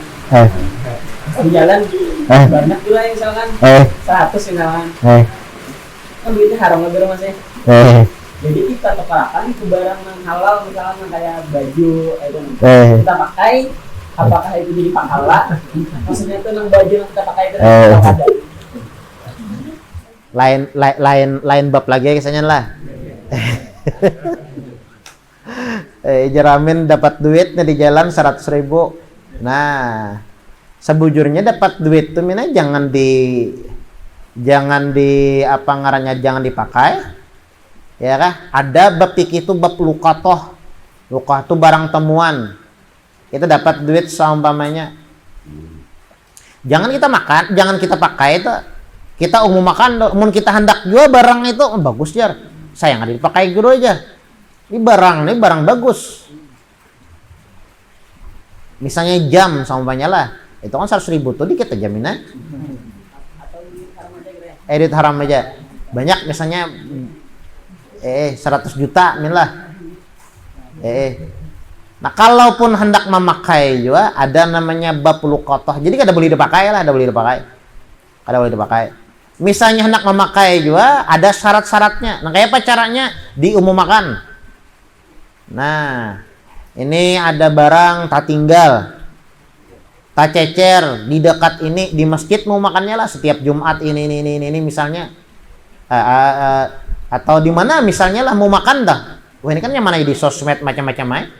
di jalan banyak juga yang misalkan 100 misalkan kan duitnya haram lebih masih jadi kita tepakan ke barang yang halal misalkan kayak baju kita pakai apakah itu jadi pahala maksudnya itu yang baju yang kita pakai itu ada lain bab lagi kisahnya lah. Jeramin dapat duitnya di jalan 100.000. Nah, sebujurnya dapat duit tuh mina jangan di apa ngarannya jangan dipakai. Ya kah? Ada bab fikih itu bab lukatoh. Lukah itu barang temuan. Kita dapat duit seumpamanya. Jangan kita makan, jangan kita pakai itu. Kita umum makan, mun kita hendak jual barang itu bagus jar. Sayang ada dipakai dulu aja. Ini barang bagus. Misalnya jam seumpamanya lah. Itu kan 100.000 tuh dikit aja mina. Edit haram aja. Banyak misalnya 100 juta min lah. Nah, kalaupun hendak memakai juga ada namanya bab luqatah. Jadi kada boleh dipakai lah, kada boleh dipakai. Kada boleh dipakai. Misalnya hendak memakai juga ada syarat-syaratnya. Nah, kayak apa caranya? Diumumkan. Nah, ini ada barang tak tinggal, tak cecer di dekat ini di masjid mau makannya lah setiap Jumat ini misalnya. Atau di mana misalnya lah mau makan dah. Wah, ini kan yang mana di sosmed macam-macam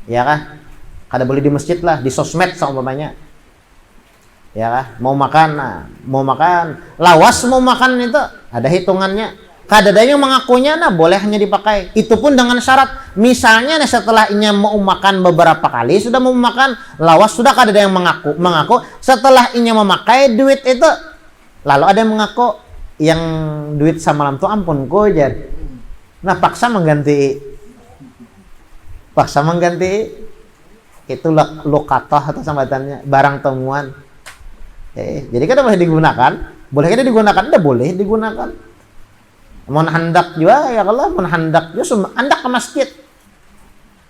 ya kah? Kada boleh di masjid lah, di sosmed seumpamanya. Ya kah? Mau makan, lawas mau makan itu ada hitungannya. Kada ada yang mengakunya, nah boleh hanya dipakai. Itu pun dengan syarat. Misalnya nah, setelah inya mau makan beberapa kali, sudah mau makan, lawas sudah kada ada yang mengaku. Setelah inya memakai duit itu, lalu ada yang mengaku, yang duit samalam tuh ampun ko jar. Nah paksa mengganti itu luqatah atau sambatannya barang temuan. Jadi kada boleh digunakan. Boleh kada digunakan? Tidak boleh digunakan. Mun hendak juga ya kalau mun hendak juga hendak ke masjid.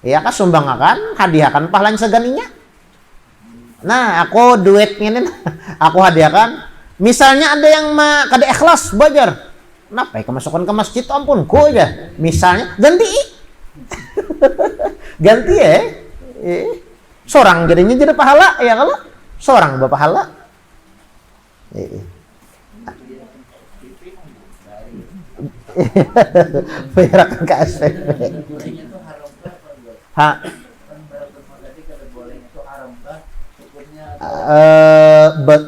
Ya kan sumbangkan, hadiahkan pahalanya seganinya. Nah, aku duitnya ini aku hadiahkan. Misalnya ada yang kada ikhlas bajar. Kenapa ya kemasukan ke masjid ampun ku aja. Misalnya ganti. Ganti ya. Seorang jadinya jadi pahala ya kalau seorang berpahala. Bayarkan ke SPP.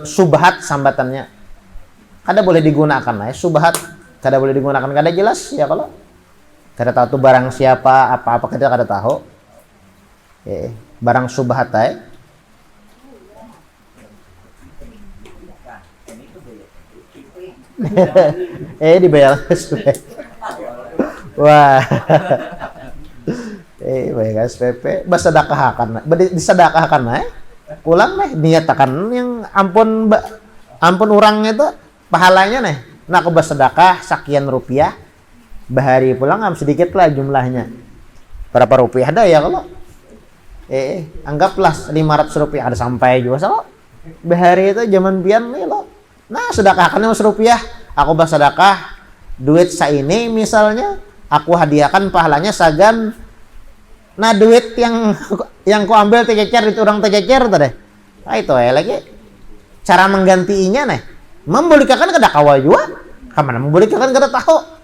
Subhat sambatannya. Kada boleh digunakan ya, subhat. Kada boleh digunakan, kada jelas ya kalau. Kada tahu tuh barang siapa, apa-apa kada tahu. Barang subhat ya. Dibayar SPP. Wah. Bayar SPP, basedekahkan. Disedekahkan pulang niatakan yang ampun orangnya itu pahalanya nah aku bersedekah sekian rupiah. Bahari pulang sedikit lah jumlahnya. Berapa rupiah ada ya kalau? Anggaplah 500 rupiah ada sampai juga so. Bahari itu zaman pian nih lo. Nah, sedekahkan 500 rupiah. Aku bersedekah duit ini misalnya, aku hadiahkan pahalanya sagan. Nah, duit yang ku ambil tercecer itu orang tercecer tadi. Nah, itu ya lagi. Cara menggantiinya membolehkan kada kawal juga. Kamana membolehkan kada tahu.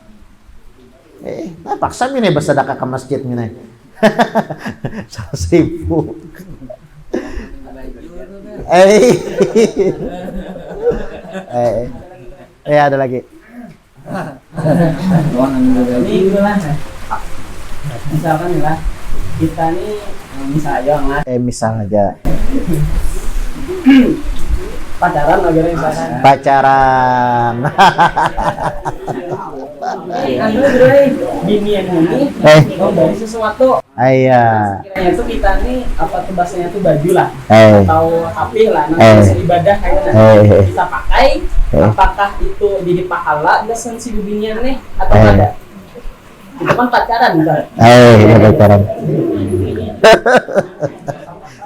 Nah paksa ini bersedekah ke masjid ini. 100.000. Ada lagi. Ini lah. Misalkan lah kita nih misal aja. Pacaran aja misalkan. Pacaran. Binian ini dari sesuatu. Iya. Kiranya tuh kita nih apa tuh bahasanya tuh baju lah atau HP lah nanti ibadah kayaknya kita pakai. Apakah itu jadi pahala dasar si binian nih atau ada? Itu kan pacaran kan? Pacaran.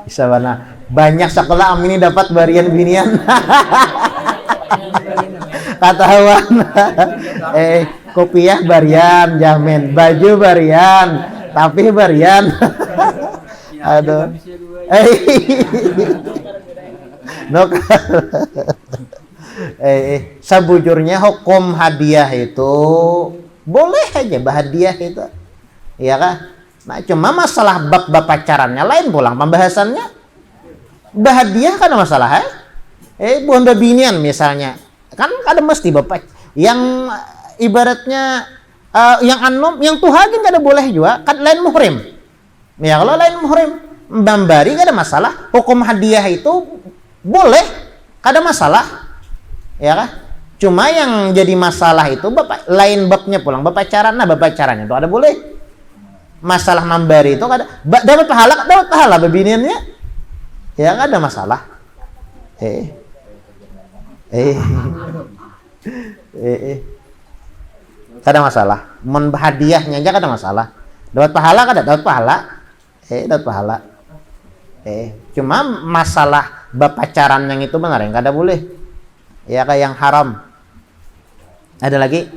Bisa mana? Banyak sekolah ini dapat barian binian. Katahuan. Kopiah barian, jamin. Baju barian, tapi barian. Aduh. Sebujurnya hukum hadiah itu boleh aja hadiah itu. Iya kah? Nah, cuma masalah bab pacarannya lain pulang pembahasannya. Hadiah kan masalah bonda binian misalnya. Kan ada mesti bapak yang ibaratnya yang anum yang tuhakin kada boleh juga kan lain muhrim. Ya kalau lain muhrim bambari kada masalah. Hukum hadiah itu boleh kada masalah. Ya kah? Cuma yang jadi masalah itu bapak lain babnya pulang bapak pacarannya itu ada boleh. Masalah membari itu kada dapat pahala bebiniannya. Ya nggak ada masalah. Kada masalah. Hadiahnya aja kada masalah. Dapat pahala kada? Dapat pahala. Dapat pahala. Cuma masalah berpacaran yang itu benar yang kada boleh. Ya kayak yang haram. Ada lagi?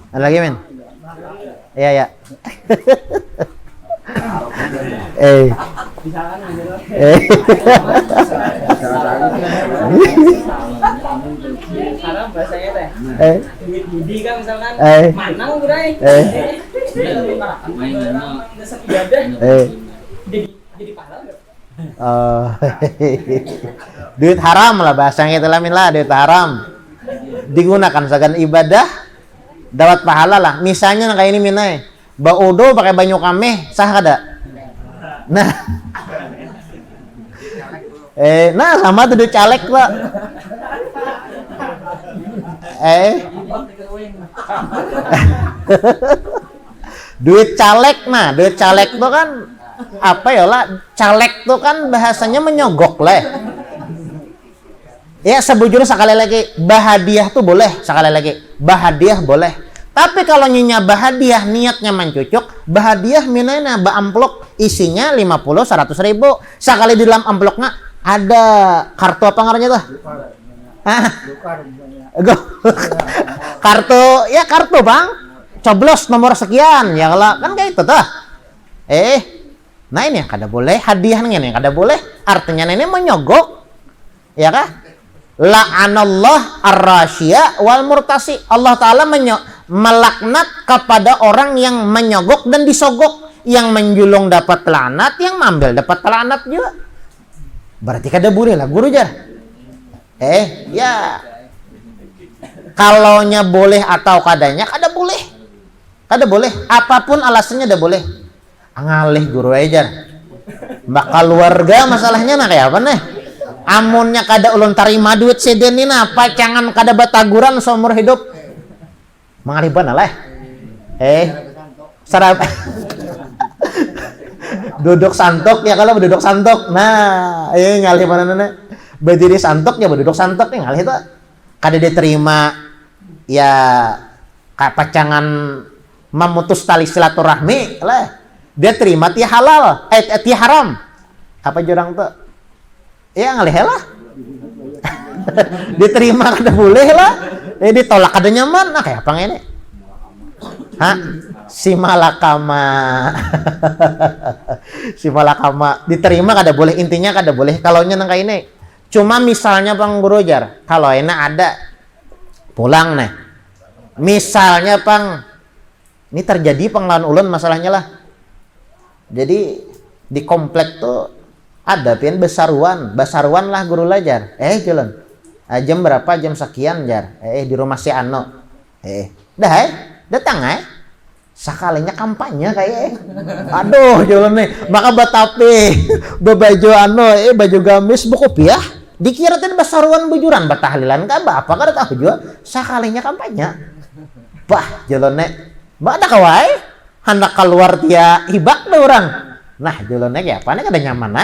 Ada lagi, men? Iya, ya. Haram bahasanya teh. Duit judi kan misalkan manang urai. Dasar ibadah. Jadi pahala enggak? Duit haram lah bahasanya itu lah, min lah, duit haram. Digunakan segan ibadah dapat pahala lah. Misalnya kayak ini minai baudo pakai banyu kameh sah kada? Nah nah sama tuh duit caleg pak. Duit caleg, nah duit caleg tuh kan apa ya lah, caleg tuh kan bahasanya menyogok lah. Ya sebujurnya sekali lagi bahadiah tuh boleh, sekali lagi bahadiah boleh. Tapi kalau nyinya bahadiah niatnya mencucuk, bahadiah minana amplok isinya 50-100 ribu. Sekali di dalam amploknya ada kartu apa ngarannya tuh? Kartu bang, coblos nomor sekian ya kalau kan kayak itu tuh. Nah ini yang kada boleh, hadiahnya yang kada boleh. Artinya ini menyogok, ya kah? La'anallah ar-rasya wal murtasi. Allah Ta'ala melaknat kepada orang yang menyogok dan disogok. Yang menjulung dapat laknat, yang mengambil dapat laknat juga. Berarti kada boleh lah guru jar. Ya. Kalaunya boleh atau kadanya kada boleh. Kada boleh. Apapun alasannya ada boleh. Ngalih guru ajar. Mbak keluarga masalahnya nah kayak apa nih? Amunnya kada ulun tarima duit seden ini apa jangan kada bataguran seumur hidup mengaliban lah. Sarap duduk santok ya kalau duduk santok. Nah, ngalih mana nana berdiri santok ya duduk santok nih ngalih itu kada diterima ya pacangan memutus tali silaturahmi lah. Dia terima tia halal, tia haram. Apa jurang tuh? Ya ngalih lah. Diterima kada boleh lah. Ditolak kada nyaman. Nah kayak apa ini? Si malakama. Si malakama diterima kada boleh, intinya kada boleh kalau nya nang ini. Cuma misalnya Bang Guru jar, kalau enak ada pulang nih. Misalnya Bang ini terjadi penglawan ulun masalahnya lah. Jadi di komplek tuh ada pian basaruan lah guru lajar. Jalan. Jam berapa? Jam sekian jar. Di rumah si Ano. Datang sekalinya kampanye kayak aduh jalan nih maka batape baju Ano baju gamis bukopiah dikira tadi basaruan bujuran batahlilan kan apa kada tahu juga sekalinya kampanye bah jalan nih mbak ada kawai hendak keluar dia hibak deh orang. Nah jalannya kayak apa nih kada nyaman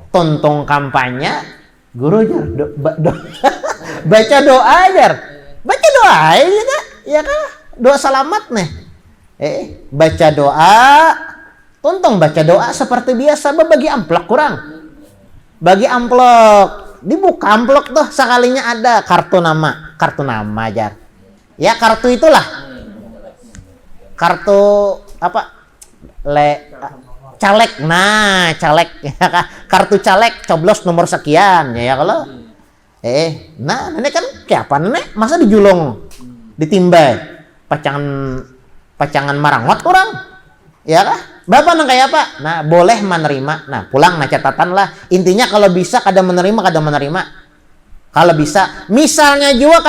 tontong kampanye guru jar baca doa jar baca doa ya kan doa selamat nih baca doa tontong baca doa seperti biasa bagi amplok kurang bagi amplok dibuka amplok tuh sekalinya ada kartu nama jar ya kartu itulah kartu apa caleg kartu caleg coblos nomor sekian ya kalau nah ini kan kayak apa nih masa dijulung ditimbai pacangan marangot orang ya kah bapak nang kayak apa nah boleh menerima nah pulang nah catatan lah intinya kalau bisa kada menerima kalau bisa misalnya juga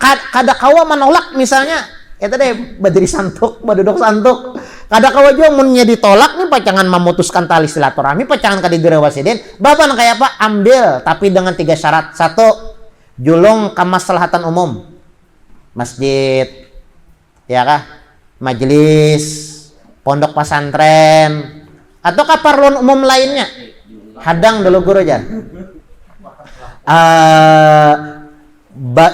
kada kawa menolak misalnya ya tadi berdiri santuk berduduk santuk kada kawa juga munnya ditolak nih pacangan memutuskan tali silaturahmi pacangan kada direwasidin bapak nang kayak apa ambil tapi dengan 3 syarat. 1 julung kemaslahatan umum masjid ya kah majelis pondok pesantren atau keperluan umum lainnya hadang dulu guru jar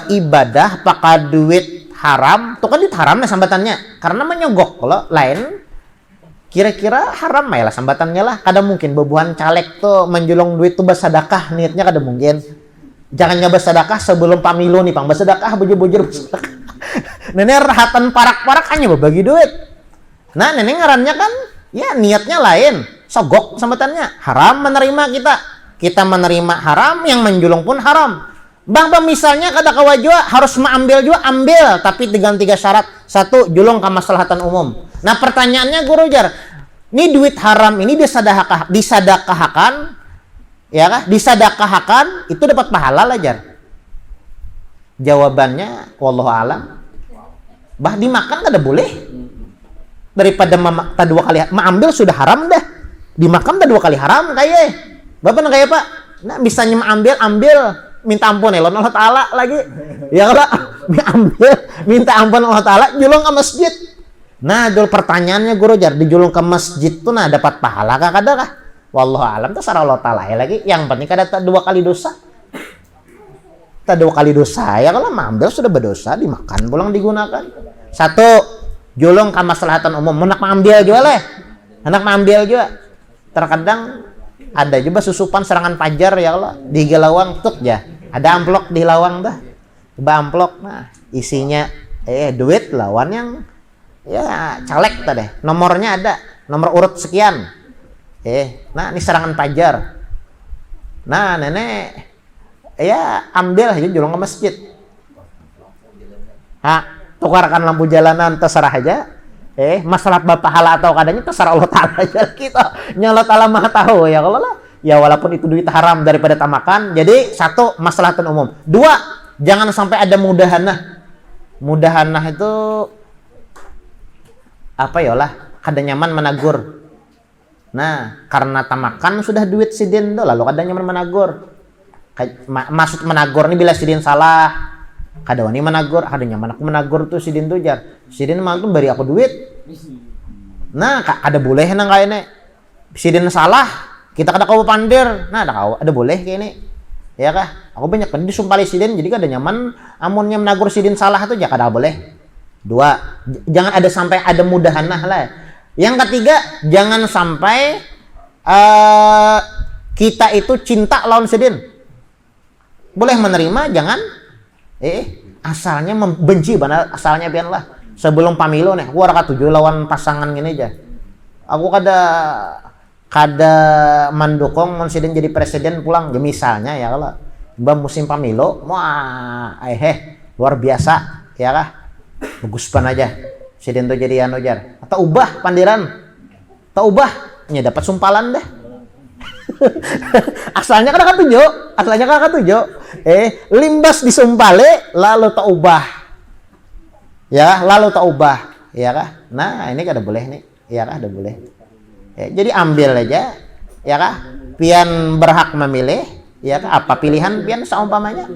ibadah pakai duit haram, tuh kan duit haram nih sambatannya. Karena menyogok kalau lain kira-kira haram lah sambatannya lah. Kada mungkin bebuhan caleg tuh menjulung duit tuh bersedekah niatnya kada mungkin. Jangan nyoba sedekah sebelum pamilu nih, Pang. Bersedekah bujur-bujur bersedekah. Nenek rahatan parak-parak hanya berbagi duit. Nah, nenek ngarannya kan ya niatnya lain. Sogok sambatannya. Haram menerima kita. Kita menerima haram, yang menjulung pun haram. Bang, misalnya kada kawa jua harus mengambil jua, ambil, tapi dengan 3 syarat. 1, julung ke maslahatan umum. Nah, pertanyaannya Guru Jar, ini duit haram ini disadakahakan, ya kah? Disadakahakan itu dapat pahala lah, Jar. Jawabannya wallahu alam. Bah dimakan kada boleh. Daripada tak 2 kali mengambil sudah haram dah. Dimakan tak 2 kali haram kayak. Bapak nak kayak Pak. Nah, bisanya ambil minta ampun Allah Ta'ala lagi. Ya kalau ambil minta ampun Allah Ta'ala julung ke masjid. Nah, dulu pertanyaannya Guru Jar, dijulung ke masjid tuh nah dapat pahala kah kada kah? Wallahu alam tuh sarah Allah Ta'ala ya lagi. Yang penting kada tak 2 kali dosa. Tak 2 kali dosa ya kalau ambil sudah berdosa, dimakan pulang digunakan. 1, julung ke maslahatan umum. Hendak mengambil juga lah. Hendak mengambil juga. Terkadang ada juga susupan serangan fajar ya Allah di lawang tuk ya. Ada amplop di lawang dah. Coba amplop. Nah, isinya duit lawan yang ya caleg tadi. Nomornya ada, nomor urut sekian. Nah, ini serangan fajar. Nah, nenek ya ambil aja julung ke masjid. Tukarkan lampu jalanan terserah aja. Masalah pahala atau kadangnya terserah Allah Ta'ala aja kita. Allah Ta'ala Maha tahu ya kalau lah. Ya walaupun itu duit haram daripada tamakan. Jadi 1, maslahatan umum. 2, jangan sampai ada mudahanah. Mudahanah itu apa ya lah? Kada nyaman menagur. Nah, karena tamakan sudah duit sidin tuh lalu kada nyaman menagur. Maksud menagur ini bila sidin salah. Kada wani menagur, kada nyaman aku menagur tuh sidin tuh Jar. Sidin mah tuh beri aku duit. Nah, kada boleh nang kayaknya. Sidin salah, kita kada kau pandir. Nah, ada boleh kayak ini. Ya kah? Aku banyak kan disumpali sidin, jadi kada nyaman amunnya menagur sidin salah tuh ya kada boleh. 2, jangan ada sampai ada mudahanah lah. Yang ketiga, jangan sampai kita itu cinta lawan sidin. Boleh menerima, jangan asalnya membenci benar, asalnya pian lah. Sebelum pemilu nih, aku raka 7 lawan pasangan gini aja. Aku kada mendukung Sidin jadi presiden pulang. Ya, misalnya ya kalau musim pemilu, wah luar biasa ya kah? Bagus pan aja. Sidin tuh jadi Jar. Atau ubah pandiran. Atau ubah, nya dapat sumpalan deh. Asalnya kan akan tujuh. Limbas disumpale lalu tak ubah. Ya, lalu tak ubah. Ya kah? Nah, ini kada boleh nih. Ya kah? Kada boleh. Jadi ambil aja. Ya kah? Pian berhak memilih. Ya kah? Apa pilihan pian seumpamanya?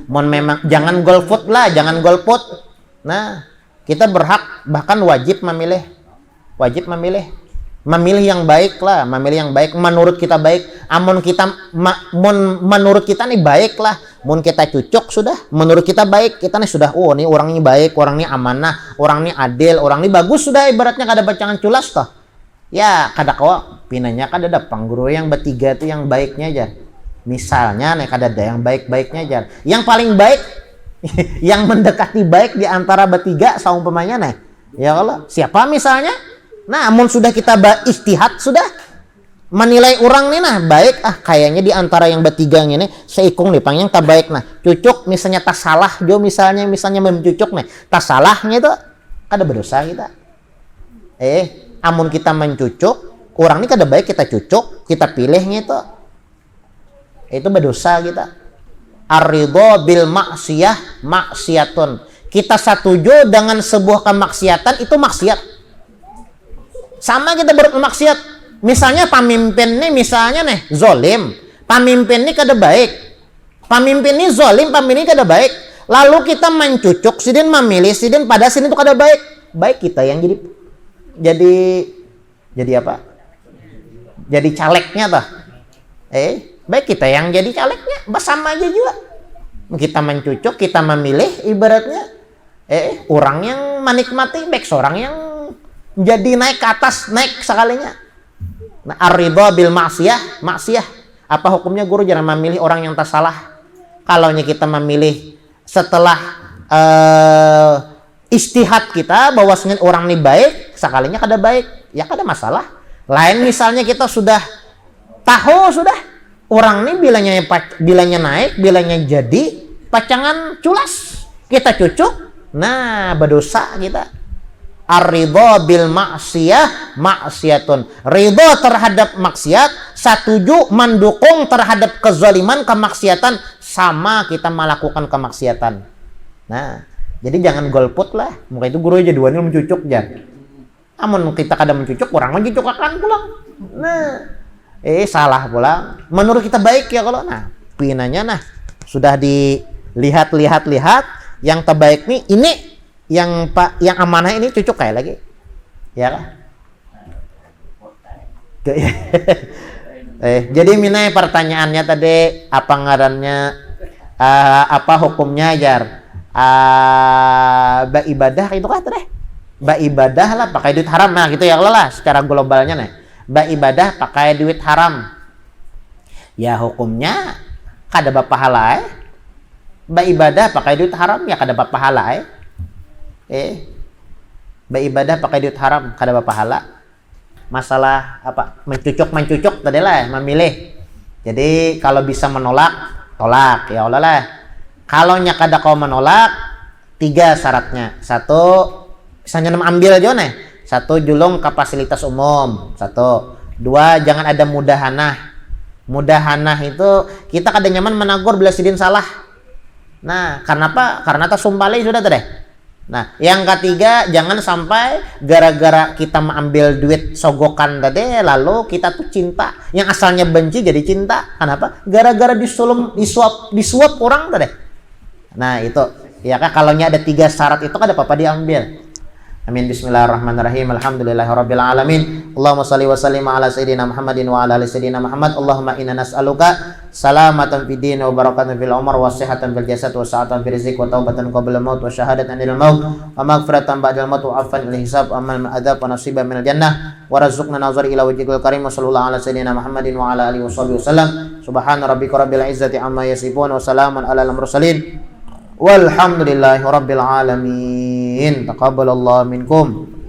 Mon memang jangan golput lah, jangan golput. Nah, kita berhak bahkan wajib memilih. Wajib memilih. Memilih yang baik lah, memilih yang baik menurut kita baik. Amun kita menurut kita nih baik lah, mun kita cucuk sudah menurut kita baik, kita nih sudah nih orang ini baik, orang ini amanah, orang ini adil, orang ini bagus sudah ibaratnya kada bacangan culas toh. Ya kada kawa pinanya kada ada pangguru yang bertiga tuh yang baiknya aja. Misalnya nih kada ada yang baik-baiknya aja. Yang paling baik yang mendekati baik di antara bertiga saumpamanya nih. Ya kalau siapa misalnya? Nah, amun sudah kita istihad sudah menilai orang nih nah baik kayaknya di antara yang bertiga ini seikung nih pang yang tak baik nah cucuk misalnya tak salah jo misalnya mencucuk nih tak salahnya itu kada berdosa kita. Amun kita mencucuk orang ini kada baik kita cucuk kita pilihnya itu berdosa kita. Ar-ridho bil maksiyah maksiatun. Kita setuju dengan sebuah kemaksiatan itu maksiat. Sama kita bermaksiat. Misalnya pemimpin nih misalnya nih zolim. Pemimpin ini kada baik. Pemimpin ini zolim, pemimpin ini kada baik. Lalu kita mencucuk sidin memilih sidin pada sidin itu kada baik. Baik kita yang jadi apa? Jadi calegnya toh. Baik kita yang jadi calegnya, sama aja juga. kita mencucuk, kita memilih ibaratnya orang yang menikmati baik seorang yang jadi naik ke atas, naik sekalinya. Nah, ar-ridha bil maksiyah, apa hukumnya guru? Jangan memilih orang yang tak salah. Kalau kita memilih setelah istihad kita bahwasanya orang ini baik, sekalinya kada baik, ya kada masalah. Lain misalnya kita sudah tahu orang ini bilanya naik, bilanya jadi pacangan culas, kita cucuk, nah berdosa kita. Ar-ridha bil maksiyah maksiatun. Ridha terhadap maksiat, setuju mendukung terhadap kezaliman, kemaksiatan, sama kita melakukan kemaksiatan. Nah, jadi jangan golput lah. Maka itu guru aja dua ini mencucuk jangan. Amun kita kadang mencucuk, orang mencucuk akan pulang. Nah, salah pulang. Menurut kita baik ya kalau pinanya sudah dilihat yang terbaik nih ini yang amanah ini cucuk kayak lagi. Ya kan? Jadi Minai pertanyaannya tadi apa ngarannya apa hukumnya jar? Ibadah itu kan teh. Ibadah lah pakai duit haram gitu ya kalau lah secara globalnya nih. Ibadah pakai duit haram. Ya hukumnya kada bapahala ibadah pakai duit haram ya kada bapahala ibadah pakai duit haram kada bapahala. Masalah apa mencucuk tadi lah memilih. Jadi kalau bisa menolak tolak ya Allah lah. Kalau kada kau menolak 3 syaratnya. 1 misalnya ambil aja nih. 1 julung ke fasilitas umum. 1. 2 jangan ada mudahanah. Mudahanah itu kita kada nyaman menagur bila sidin salah. Nah, karena apa? Karena tak sumpali sudah tadi. Nah, yang ketiga jangan sampai gara-gara kita mengambil duit sogokan tadi lalu kita tuh cinta. Yang asalnya benci jadi cinta. Kenapa? Gara-gara disuap orang tadi. Nah, itu. Ya kan kalau ada 3 syarat itu kada apa-apa diambil. Amin. Bismillahirrahmanirrahim. Alhamdulillahirabbil alamin. Allahumma shalli wa sallim ala sayyidina Muhammadin wa ala ali sayyidina Muhammad. Allahumma inna nas'aluka salamatan fid din wa barakatan fil umr wa sihhatan fil jasad wa sa'atan fil rizq wa taubatan qabla al-maut wa syahadatan lil maut wa maghfiratan ba'da al-maut wa afwan lil hisab wa amal adab wa nasiban minal jannah wa razaqna nazar ila wajhikal karim wa sallallahu ala sayyidina Muhammadin wa ala alihi wasallam. Subhana rabbika rabbil izzati amma yasifun wa salamun alal mursalin. Walhamdulillahi rabbil alamin. Taqabbalallahu minkum.